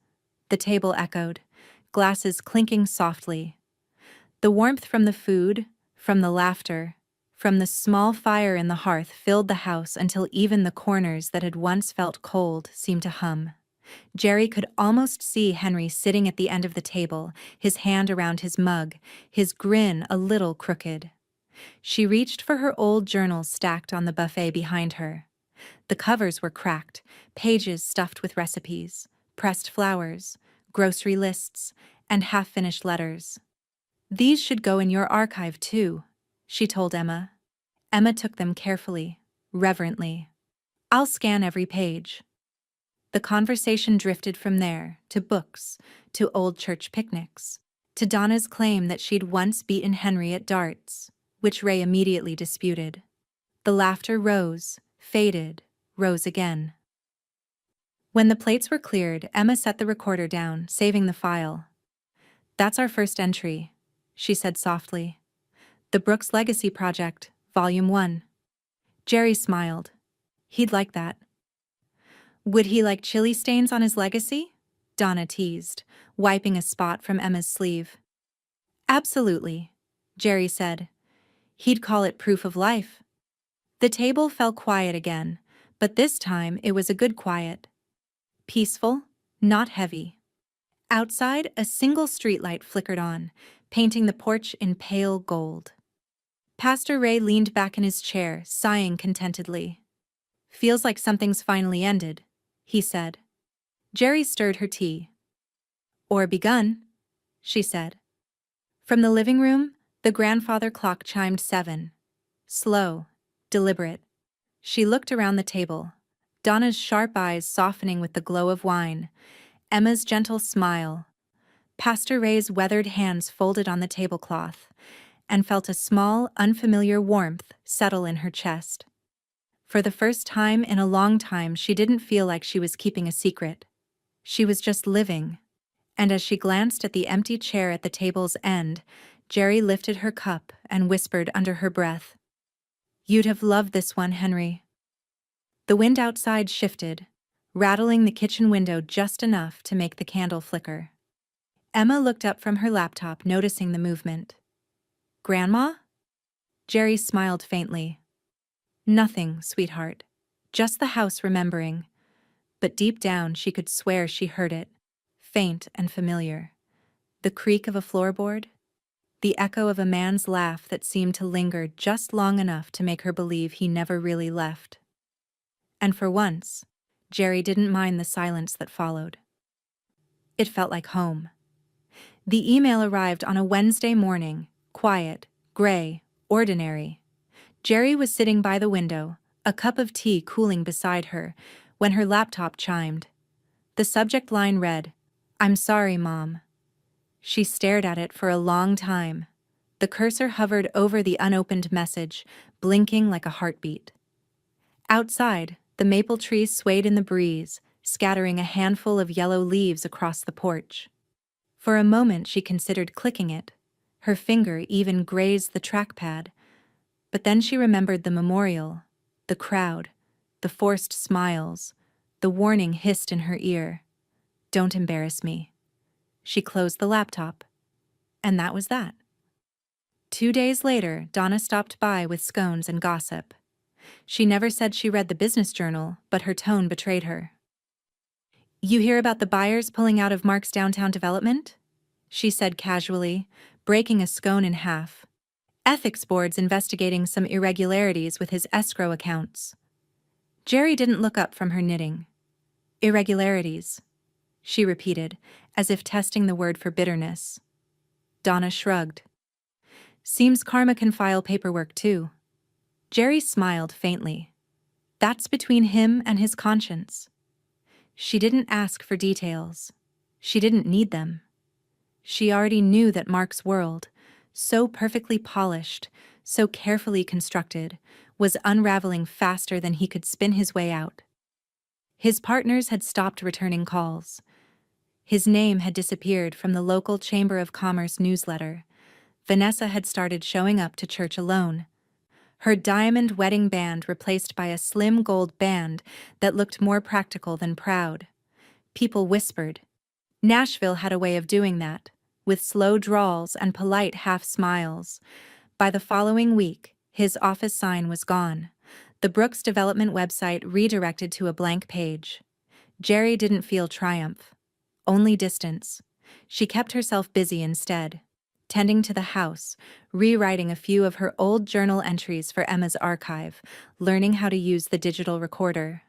Speaker 1: The table echoed, glasses clinking softly. The warmth from the food, from the laughter, from the small fire in the hearth filled the house until even the corners that had once felt cold seemed to hum. Jerry could almost see Henry sitting at the end of the table, his hand around his mug, his grin a little crooked. She reached for her old journals stacked on the buffet behind her. The covers were cracked, pages stuffed with recipes, pressed flowers, grocery lists, and half-finished letters. "These should go in your archive too," she told Emma. Emma took them carefully, reverently. "I'll scan every page." The conversation drifted from there, to books, to old church picnics, to Donna's claim that she'd once beaten Henry at darts, which Ray immediately disputed. The laughter rose, faded, rose again. When the plates were cleared, Emma set the recorder down, saving the file. That's our first entry, she said softly. The Brooks Legacy Project, Volume 1. Jerry smiled. He'd like that. Would he like chili stains on his legacy? Donna teased, wiping a spot from Emma's sleeve. Absolutely, Jerry said. He'd call it proof of life. The table fell quiet again, but this time it was a good quiet. Peaceful, not heavy. Outside, a single streetlight flickered on, painting the porch in pale gold. Pastor Ray leaned back in his chair, sighing contentedly. Feels like something's finally ended, he said. Jerry stirred her tea. Or begun, she said. From the living room, the grandfather clock chimed 7. Slow, deliberate. She looked around the table, Donna's sharp eyes softening with the glow of wine, Emma's gentle smile. Pastor Ray's weathered hands folded on the tablecloth, and felt a small, unfamiliar warmth settle in her chest. For the first time in a long time, she didn't feel like she was keeping a secret. She was just living. And as she glanced at the empty chair at the table's end, Jerry lifted her cup and whispered under her breath, "You'd have loved this one, Henry." The wind outside shifted, rattling the kitchen window just enough to make the candle flicker. Emma looked up from her laptop, noticing the movement. "Grandma?" Jerry smiled faintly. "Nothing, sweetheart. Just the house remembering." But deep down she could swear she heard it, faint and familiar. The creak of a floorboard? The echo of a man's laugh that seemed to linger just long enough to make her believe he never really left. And for once, Jerry didn't mind the silence that followed. It felt like home. The email arrived on a Wednesday morning, quiet, gray, ordinary. Jerry was sitting by the window, a cup of tea cooling beside her, when her laptop chimed. The subject line read, "I'm sorry, Mom." She stared at it for a long time. The cursor hovered over the unopened message, blinking like a heartbeat. Outside, the maple trees swayed in the breeze, scattering a handful of yellow leaves across the porch. For a moment she considered clicking it. Her finger even grazed the trackpad. But then she remembered the memorial, the crowd, the forced smiles, the warning hissed in her ear. "Don't embarrass me." She closed the laptop. And that was that. 2 days later, Donna stopped by with scones and gossip. She never said she read the business journal, but her tone betrayed her. "You hear about the buyers pulling out of Mark's downtown development?" she said casually, breaking a scone in half. "Ethics board's investigating some irregularities with his escrow accounts." Jerry didn't look up from her knitting. "Irregularities," she repeated, as if testing the word for bitterness. Donna shrugged. "Seems Karma can file paperwork too." Jerry smiled faintly. "That's between him and his conscience." She didn't ask for details. She didn't need them. She already knew that Mark's world, so perfectly polished, so carefully constructed, was unraveling faster than he could spin his way out. His partners had stopped returning calls. His name had disappeared from the local Chamber of Commerce newsletter. Vanessa had started showing up to church alone. Her diamond wedding band replaced by a slim gold band that looked more practical than proud. People whispered. Nashville had a way of doing that, with slow drawls and polite half-smiles. By the following week, his office sign was gone. The Brooks Development website redirected to a blank page. Jerry didn't feel triumph, only distance. She kept herself busy instead, tending to the house, rewriting a few of her old journal entries for Emma's archive, learning how to use the digital recorder.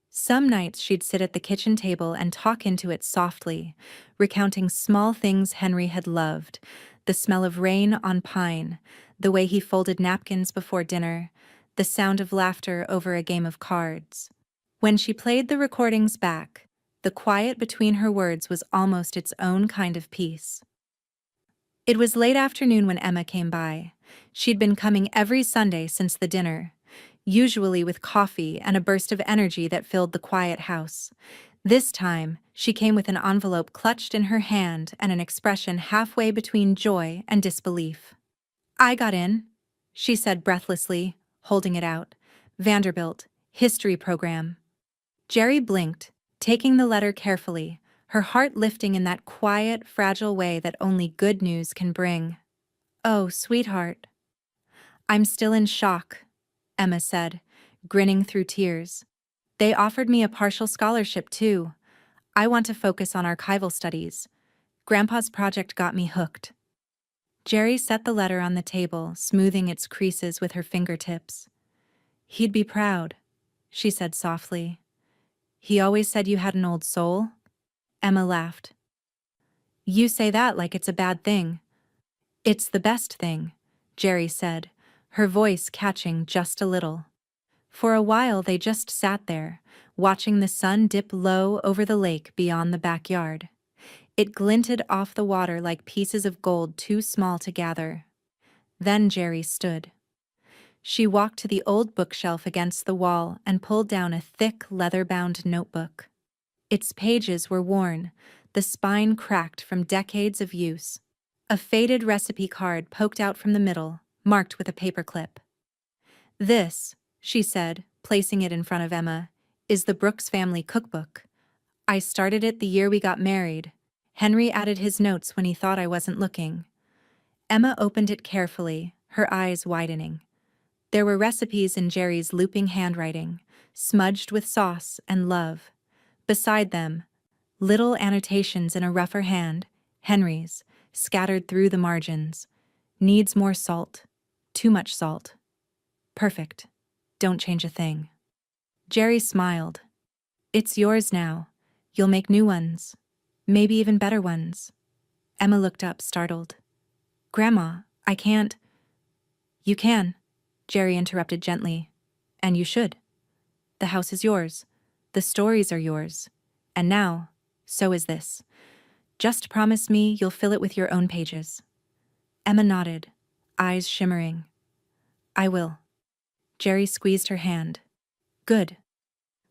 Speaker 1: Some nights she'd sit at the kitchen table and talk into it softly, recounting small things Henry had loved, the smell of rain on pine, the way he folded napkins before dinner, the sound of laughter over a game of cards. When she played the recordings back, the quiet between her words was almost its own kind of peace. It was late afternoon when Emma came by. She'd been coming every Sunday since the dinner, usually with coffee and a burst of energy that filled the quiet house. This time, she came with an envelope clutched in her hand and an expression halfway between joy and disbelief. "I got in," she said breathlessly, holding it out. "Vanderbilt, history program." Jerry blinked, taking the letter carefully, her heart lifting in that quiet, fragile way that only good news can bring. "Oh, sweetheart." "I'm still in shock," Emma said, grinning through tears. "They offered me a partial scholarship, too. I want to focus on archival studies. Grandpa's project got me hooked." Jerry set the letter on the table, smoothing its creases with her fingertips. "He'd be proud," she said softly. "He always said you had an old soul?" Emma laughed. "You say that like it's a bad thing." "It's the best thing," Jerry said, her voice catching just a little. For a while they just sat there, watching the sun dip low over the lake beyond the backyard. It glinted off the water like pieces of gold too small to gather. Then Jerry stood. She walked to the old bookshelf against the wall and pulled down a thick, leather-bound notebook. Its pages were worn, the spine cracked from decades of use. A faded recipe card poked out from the middle, marked with a paperclip. "This," she said, placing it in front of Emma, "is the Brooks family cookbook. I started it the year we got married. Henry added his notes when he thought I wasn't looking." Emma opened it carefully, her eyes widening. There were recipes in Jerry's looping handwriting, smudged with sauce and love. Beside them, little annotations in a rougher hand, Henry's, scattered through the margins. "Needs more salt. Too much salt. Perfect. Don't change a thing." Jerry smiled. "It's yours now. You'll make new ones. Maybe even better ones." Emma looked up, startled. "Grandma, I can't." "You can," Jerry interrupted gently. "And you should. The house is yours. The stories are yours. And now, so is this. Just promise me you'll fill it with your own pages." Emma nodded, eyes shimmering. "I will." Jerry squeezed her hand. "Good."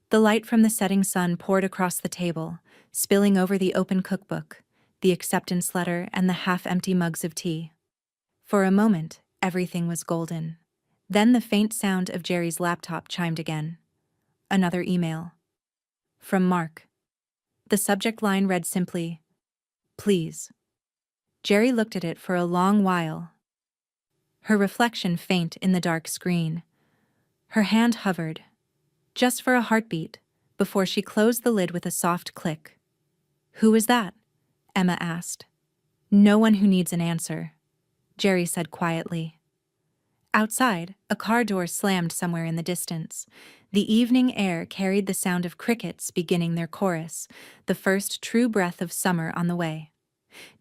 Speaker 1: The light from the setting sun poured across the table, spilling over the open cookbook, the acceptance letter, and the half-empty mugs of tea. For a moment, everything was golden. Then the faint sound of Jerry's laptop chimed again. Another email. From Mark. The subject line read simply, "Please." Jerry looked at it for a long while, her reflection faint in the dark screen. Her hand hovered, just for a heartbeat, before she closed the lid with a soft click. "Who is that?" Emma asked. "No one who needs an answer," Jerry said quietly. Outside, a car door slammed somewhere in the distance. The evening air carried the sound of crickets beginning their chorus, the first true breath of summer on the way.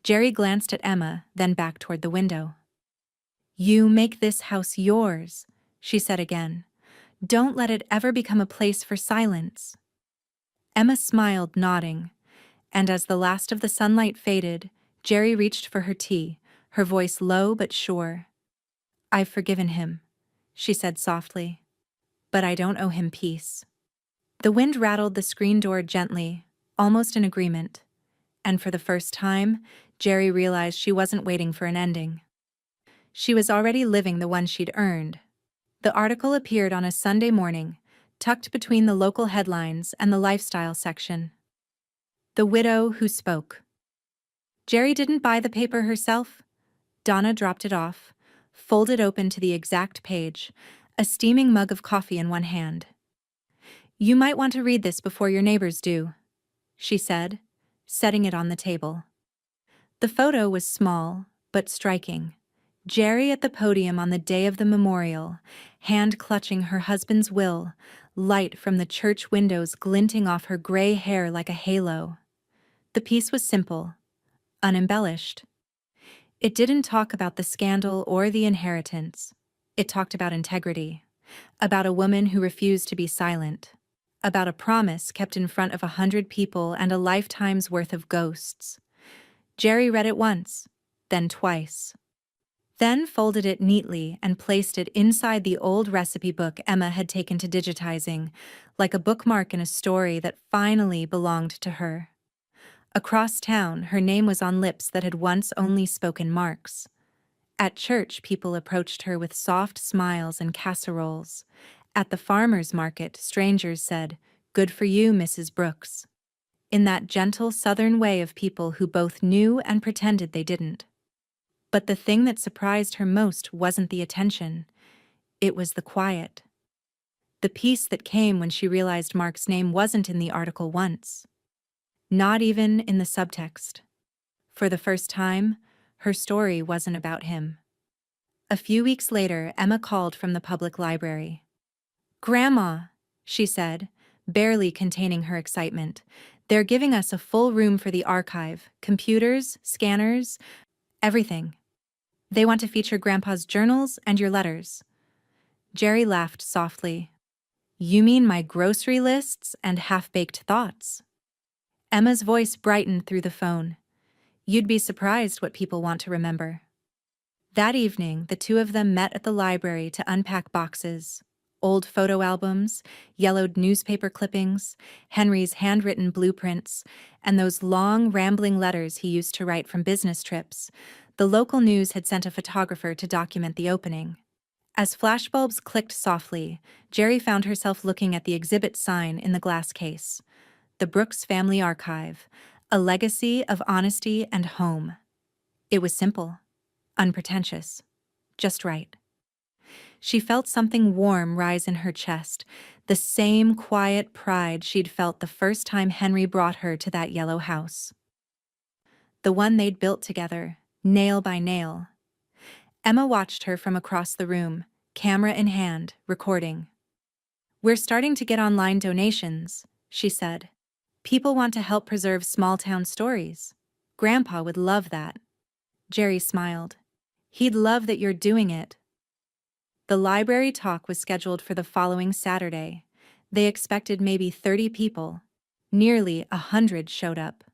Speaker 1: Jerry glanced at Emma, then back toward the window. "You make this house yours," she said again. "Don't let it ever become a place for silence." Emma smiled, nodding, and as the last of the sunlight faded, Jerry reached for her tea, her voice low but sure. "I've forgiven him," she said softly, "but I don't owe him peace." The wind rattled the screen door gently, almost in agreement, and for the first time, Jerry realized she wasn't waiting for an ending. She was already living the one she'd earned. The article appeared on a Sunday morning, tucked between the local headlines and the lifestyle section. "The Widow Who Spoke." Jerry didn't buy the paper herself. Donna dropped it off, folded open to the exact page, a steaming mug of coffee in one hand. "You might want to read this before your neighbors do," she said, setting it on the table. The photo was small, but striking. Jerry at the podium on the day of the memorial, hand clutching her husband's will, light from the church windows glinting off her gray hair like a halo. The piece was simple, unembellished. It didn't talk about the scandal or the inheritance. It talked about integrity, about a woman who refused to be silent, about a promise kept in front of 100 people and a lifetime's worth of ghosts. Jerry read it once, then twice. then folded it neatly and placed it inside the old recipe book Emma had taken to digitizing, like a bookmark in a story that finally belonged to her. Across town, her name was on lips that had once only spoken Mark's. At church, people approached her with soft smiles and casseroles. At the farmer's market, strangers said, "Good for you, Mrs. Brooks," in that gentle southern way of people who both knew and pretended they didn't. But the thing that surprised her most wasn't the attention. It was the quiet. The peace that came when she realized Mark's name wasn't in the article once. Not even in the subtext. For the first time, her story wasn't about him. A few weeks later, Emma called from the public library. "Grandma," she said, barely containing her excitement, "they're giving us a full room for the archive, computers, scanners, everything. They want to feature Grandpa's journals and your letters." Jerry laughed softly. "You mean my grocery lists and half-baked thoughts?" Emma's voice brightened through the phone. "You'd be surprised what people want to remember." That evening, the two of them met at the library to unpack boxes. Old photo albums, yellowed newspaper clippings, Henry's handwritten blueprints, and those long, rambling letters he used to write from business trips. The local news had sent a photographer to document the opening. As flashbulbs clicked softly, Jerry found herself looking at the exhibit sign in the glass case. The Brooks Family Archive, a legacy of honesty and home. It was simple, unpretentious, just right. She felt something warm rise in her chest, the same quiet pride she'd felt the first time Henry brought her to that yellow house. The one they'd built together, nail by nail. Emma watched her from across the room, camera in hand, recording. "We're starting to get online donations," she said. "People want to help preserve small-town stories. Grandpa would love that." Jerry smiled. "He'd love that you're doing it." The library talk was scheduled for the following Saturday. They expected maybe 30 people. Nearly 100 showed up.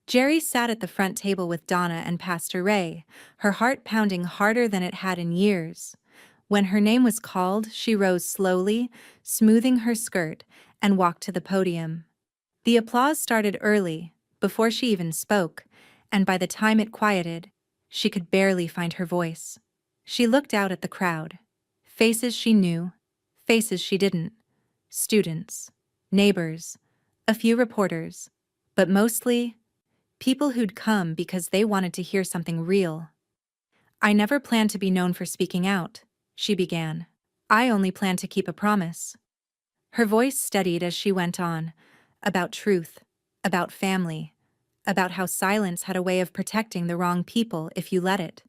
Speaker 1: Jerry sat at the front table with Donna and Pastor Ray, her heart pounding harder than it had in years. When her name was called, she rose slowly, smoothing her skirt, and walked to the podium. The applause started early, before she even spoke, and by the time it quieted, she could barely find her voice. She looked out at the crowd. Faces she knew, faces she didn't. Students, neighbors, a few reporters, but mostly people who'd come because they wanted to hear something real. "I never planned to be known for speaking out," she began. "I only planned to keep a promise." Her voice steadied as she went on, about truth, about family, about how silence had a way of protecting the wrong people if you let it.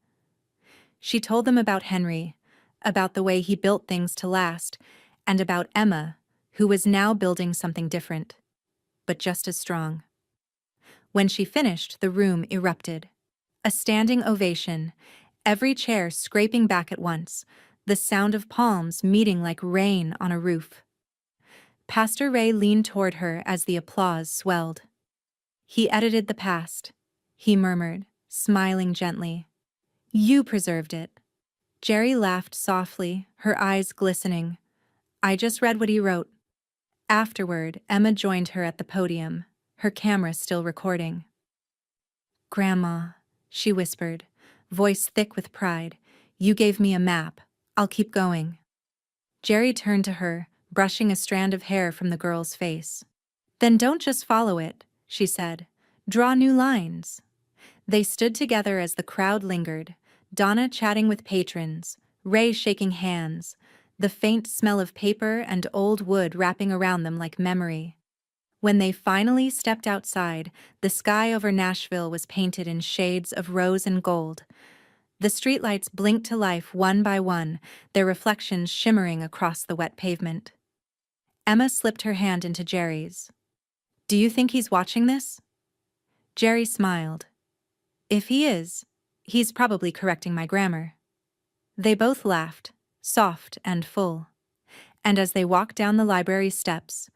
Speaker 1: She told them about Henry, about the way he built things to last, and about Emma, who was now building something different, but just as strong. When she finished, the room erupted. A standing ovation, every chair scraping back at once, the sound of palms meeting like rain on a roof. Pastor Ray leaned toward her as the applause swelled. "He edited the past," he murmured, smiling gently. "You preserved it." Jerry laughed softly, her eyes glistening. "I just read what he wrote." Afterward, Emma joined her at the podium, her camera still recording. "Grandma," she whispered, voice thick with pride, "you gave me a map. I'll keep going." Jerry turned to her, brushing a strand of hair from the girl's face. "Then don't just follow it," she said. "Draw new lines." They stood together as the crowd lingered, Donna chatting with patrons, Ray shaking hands, the faint smell of paper and old wood wrapping around them like memory. When they finally stepped outside, the sky over Nashville was painted in shades of rose and gold. The streetlights blinked to life one by one, their reflections shimmering across the wet pavement. Emma slipped her hand into Jerry's. "Do you think he's watching this?" Jerry smiled. "If he is, he's probably correcting my grammar." They both laughed, soft and full. And as they walked down the library steps,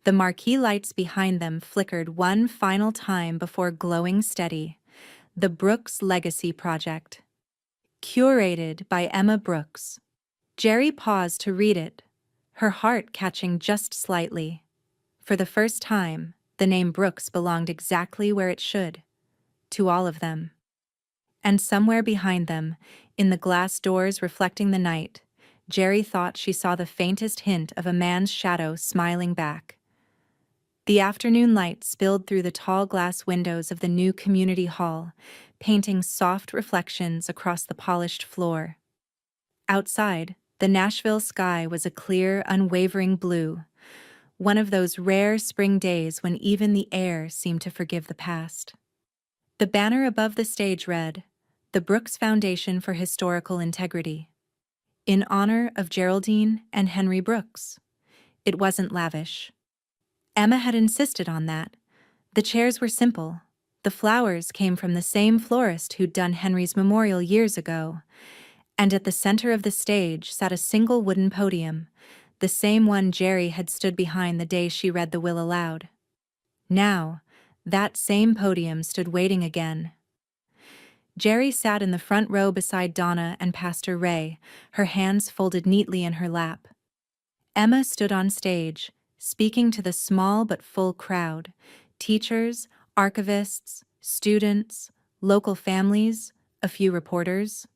Speaker 1: the marquee lights behind them flickered one final time before glowing steady. The Brooks Legacy Project. Curated by Emma Brooks. Jerry paused to read it, her heart catching just slightly. For the first time, the name Brooks belonged exactly where it should, to all of them. And somewhere behind them, in the glass doors reflecting the night, Jerry thought she saw the faintest hint of a man's shadow smiling back. The afternoon light spilled through the tall glass windows of the new community hall, painting soft reflections across the polished floor. Outside, the Nashville sky was a clear, unwavering blue, one of those rare spring days when even the air seemed to forgive the past. The banner above the stage read, "The Brooks Foundation for Historical Integrity," in honor of Geraldine and Henry Brooks. It wasn't lavish. Emma had insisted on that. The chairs were simple. The flowers came from the same florist who'd done Henry's memorial years ago. And at the center of the stage sat a single wooden podium, the same one Jerry had stood behind the day she read the will aloud. Now, that same podium stood waiting again. Jerry sat in the front row beside Donna and Pastor Ray, her hands folded neatly in her lap. Emma stood on stage, speaking to the small but full crowd, teachers, archivists, students, local families, a few reporters.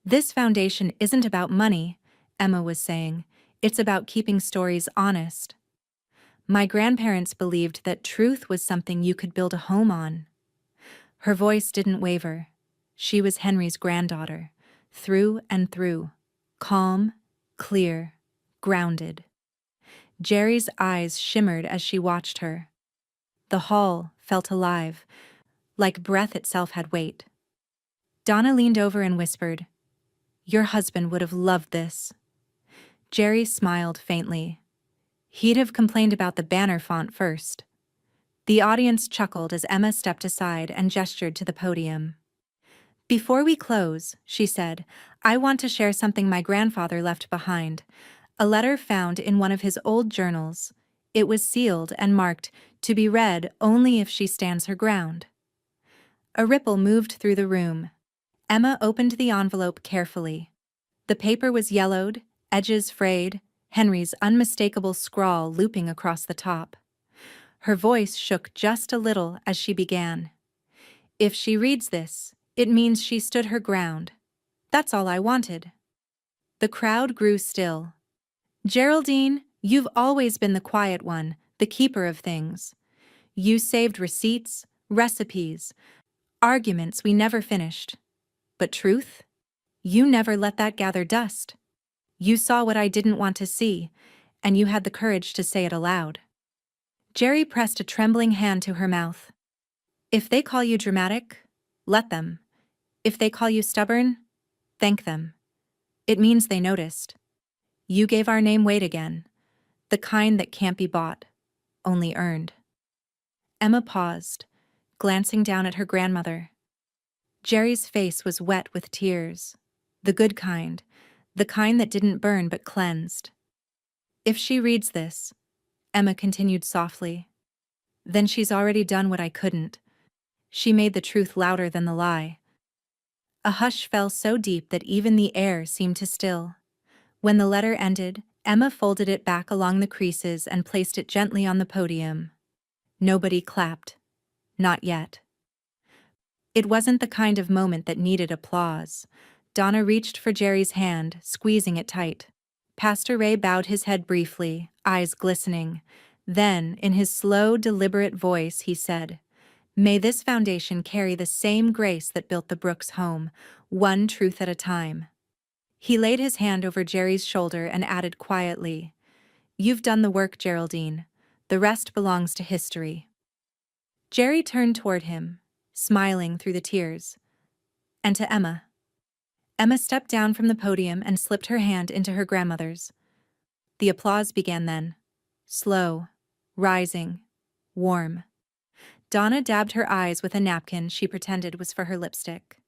Speaker 1: "This foundation isn't about money," Emma was saying. "It's about keeping stories honest. My grandparents believed that truth was something you could build a home on." Her voice didn't waver. She was Henry's granddaughter, through and through, calm, clear, grounded. Jerry's eyes shimmered as she watched her. The hall felt alive, like breath itself had weight. Donna leaned over and whispered, "Your husband would have loved this." Jerry smiled faintly. He'd have complained about the banner font first. The audience chuckled as Emma stepped aside and gestured to the podium. "Before we close," she said, "I want to share something my grandfather left behind, a letter found in one of his old journals. It was sealed and marked, 'To be read only if she stands her ground.'" A ripple moved through the room. Emma opened the envelope carefully. The paper was yellowed, edges frayed, Henry's unmistakable scrawl looping across the top. Her voice shook just a little as she began. "If she reads this, it means she stood her ground. That's all I wanted." The crowd grew still. "Geraldine, you've always been the quiet one, the keeper of things. You saved receipts, recipes, arguments we never finished. But truth? You never let that gather dust. You saw what I didn't want to see, and you had the courage to say it aloud." Jerry pressed a trembling hand to her mouth. "If they call you dramatic, let them. If they call you stubborn, thank them. It means they noticed. You gave our name weight again, the kind that can't be bought, only earned." Emma paused, glancing down at her grandmother. Jerry's face was wet with tears, the good kind, the kind that didn't burn but cleansed. "If she reads this," Emma continued softly, "then she's already done what I couldn't. She made the truth louder than the lie." A hush fell so deep that even the air seemed to still. When the letter ended, Emma folded it back along the creases and placed it gently on the podium. Nobody clapped. Not yet. It wasn't the kind of moment that needed applause. Donna reached for Jerry's hand, squeezing it tight. Pastor Ray bowed his head briefly, eyes glistening. Then, in his slow, deliberate voice, he said, "May this foundation carry the same grace that built the Brooks home, one truth at a time." He laid his hand over Jerry's shoulder and added quietly, "You've done the work, Geraldine. The rest belongs to history." Jerry turned toward him, smiling through the tears. And to Emma. Emma stepped down from the podium and slipped her hand into her grandmother's. The applause began then. Slow, rising, warm. Donna dabbed her eyes with a napkin she pretended was for her lipstick.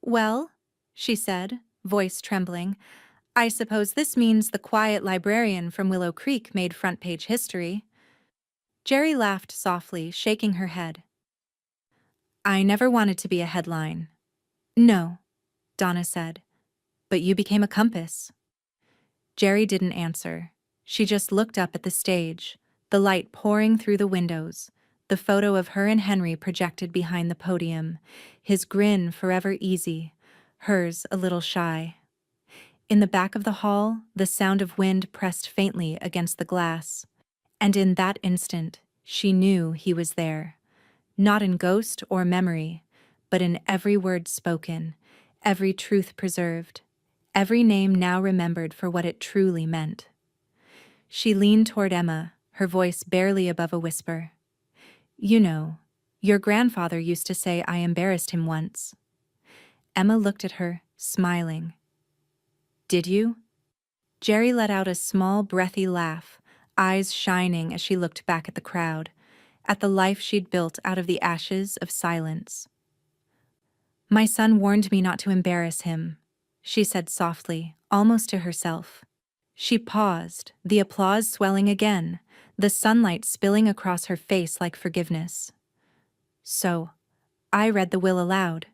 Speaker 1: "Well," she said, voice trembling, "I suppose this means the quiet librarian from Willow Creek made front-page history." Jerry laughed softly, shaking her head. "I never wanted to be a headline. No, Donna said. But you became a compass. Jerry didn't answer. She just looked up at the stage, the light pouring through the windows, the photo of her and Henry projected behind the podium, his grin forever easy, hers a little shy. In the back of the hall, the sound of wind pressed faintly against the glass. And in that instant, she knew he was there. Not in ghost or memory, but in every word spoken, every truth preserved, every name now remembered for what it truly meant. She leaned toward Emma, her voice barely above a whisper. You know, your grandfather used to say I embarrassed him once. Emma looked at her, smiling. Did you? Jerry let out a small, breathy laugh, eyes shining as she looked back at the crowd, at the life she'd built out of the ashes of silence. My son warned me not to embarrass him, she said softly, almost to herself. She paused, the applause swelling again, the sunlight spilling across her face like forgiveness. So, I read the will aloud.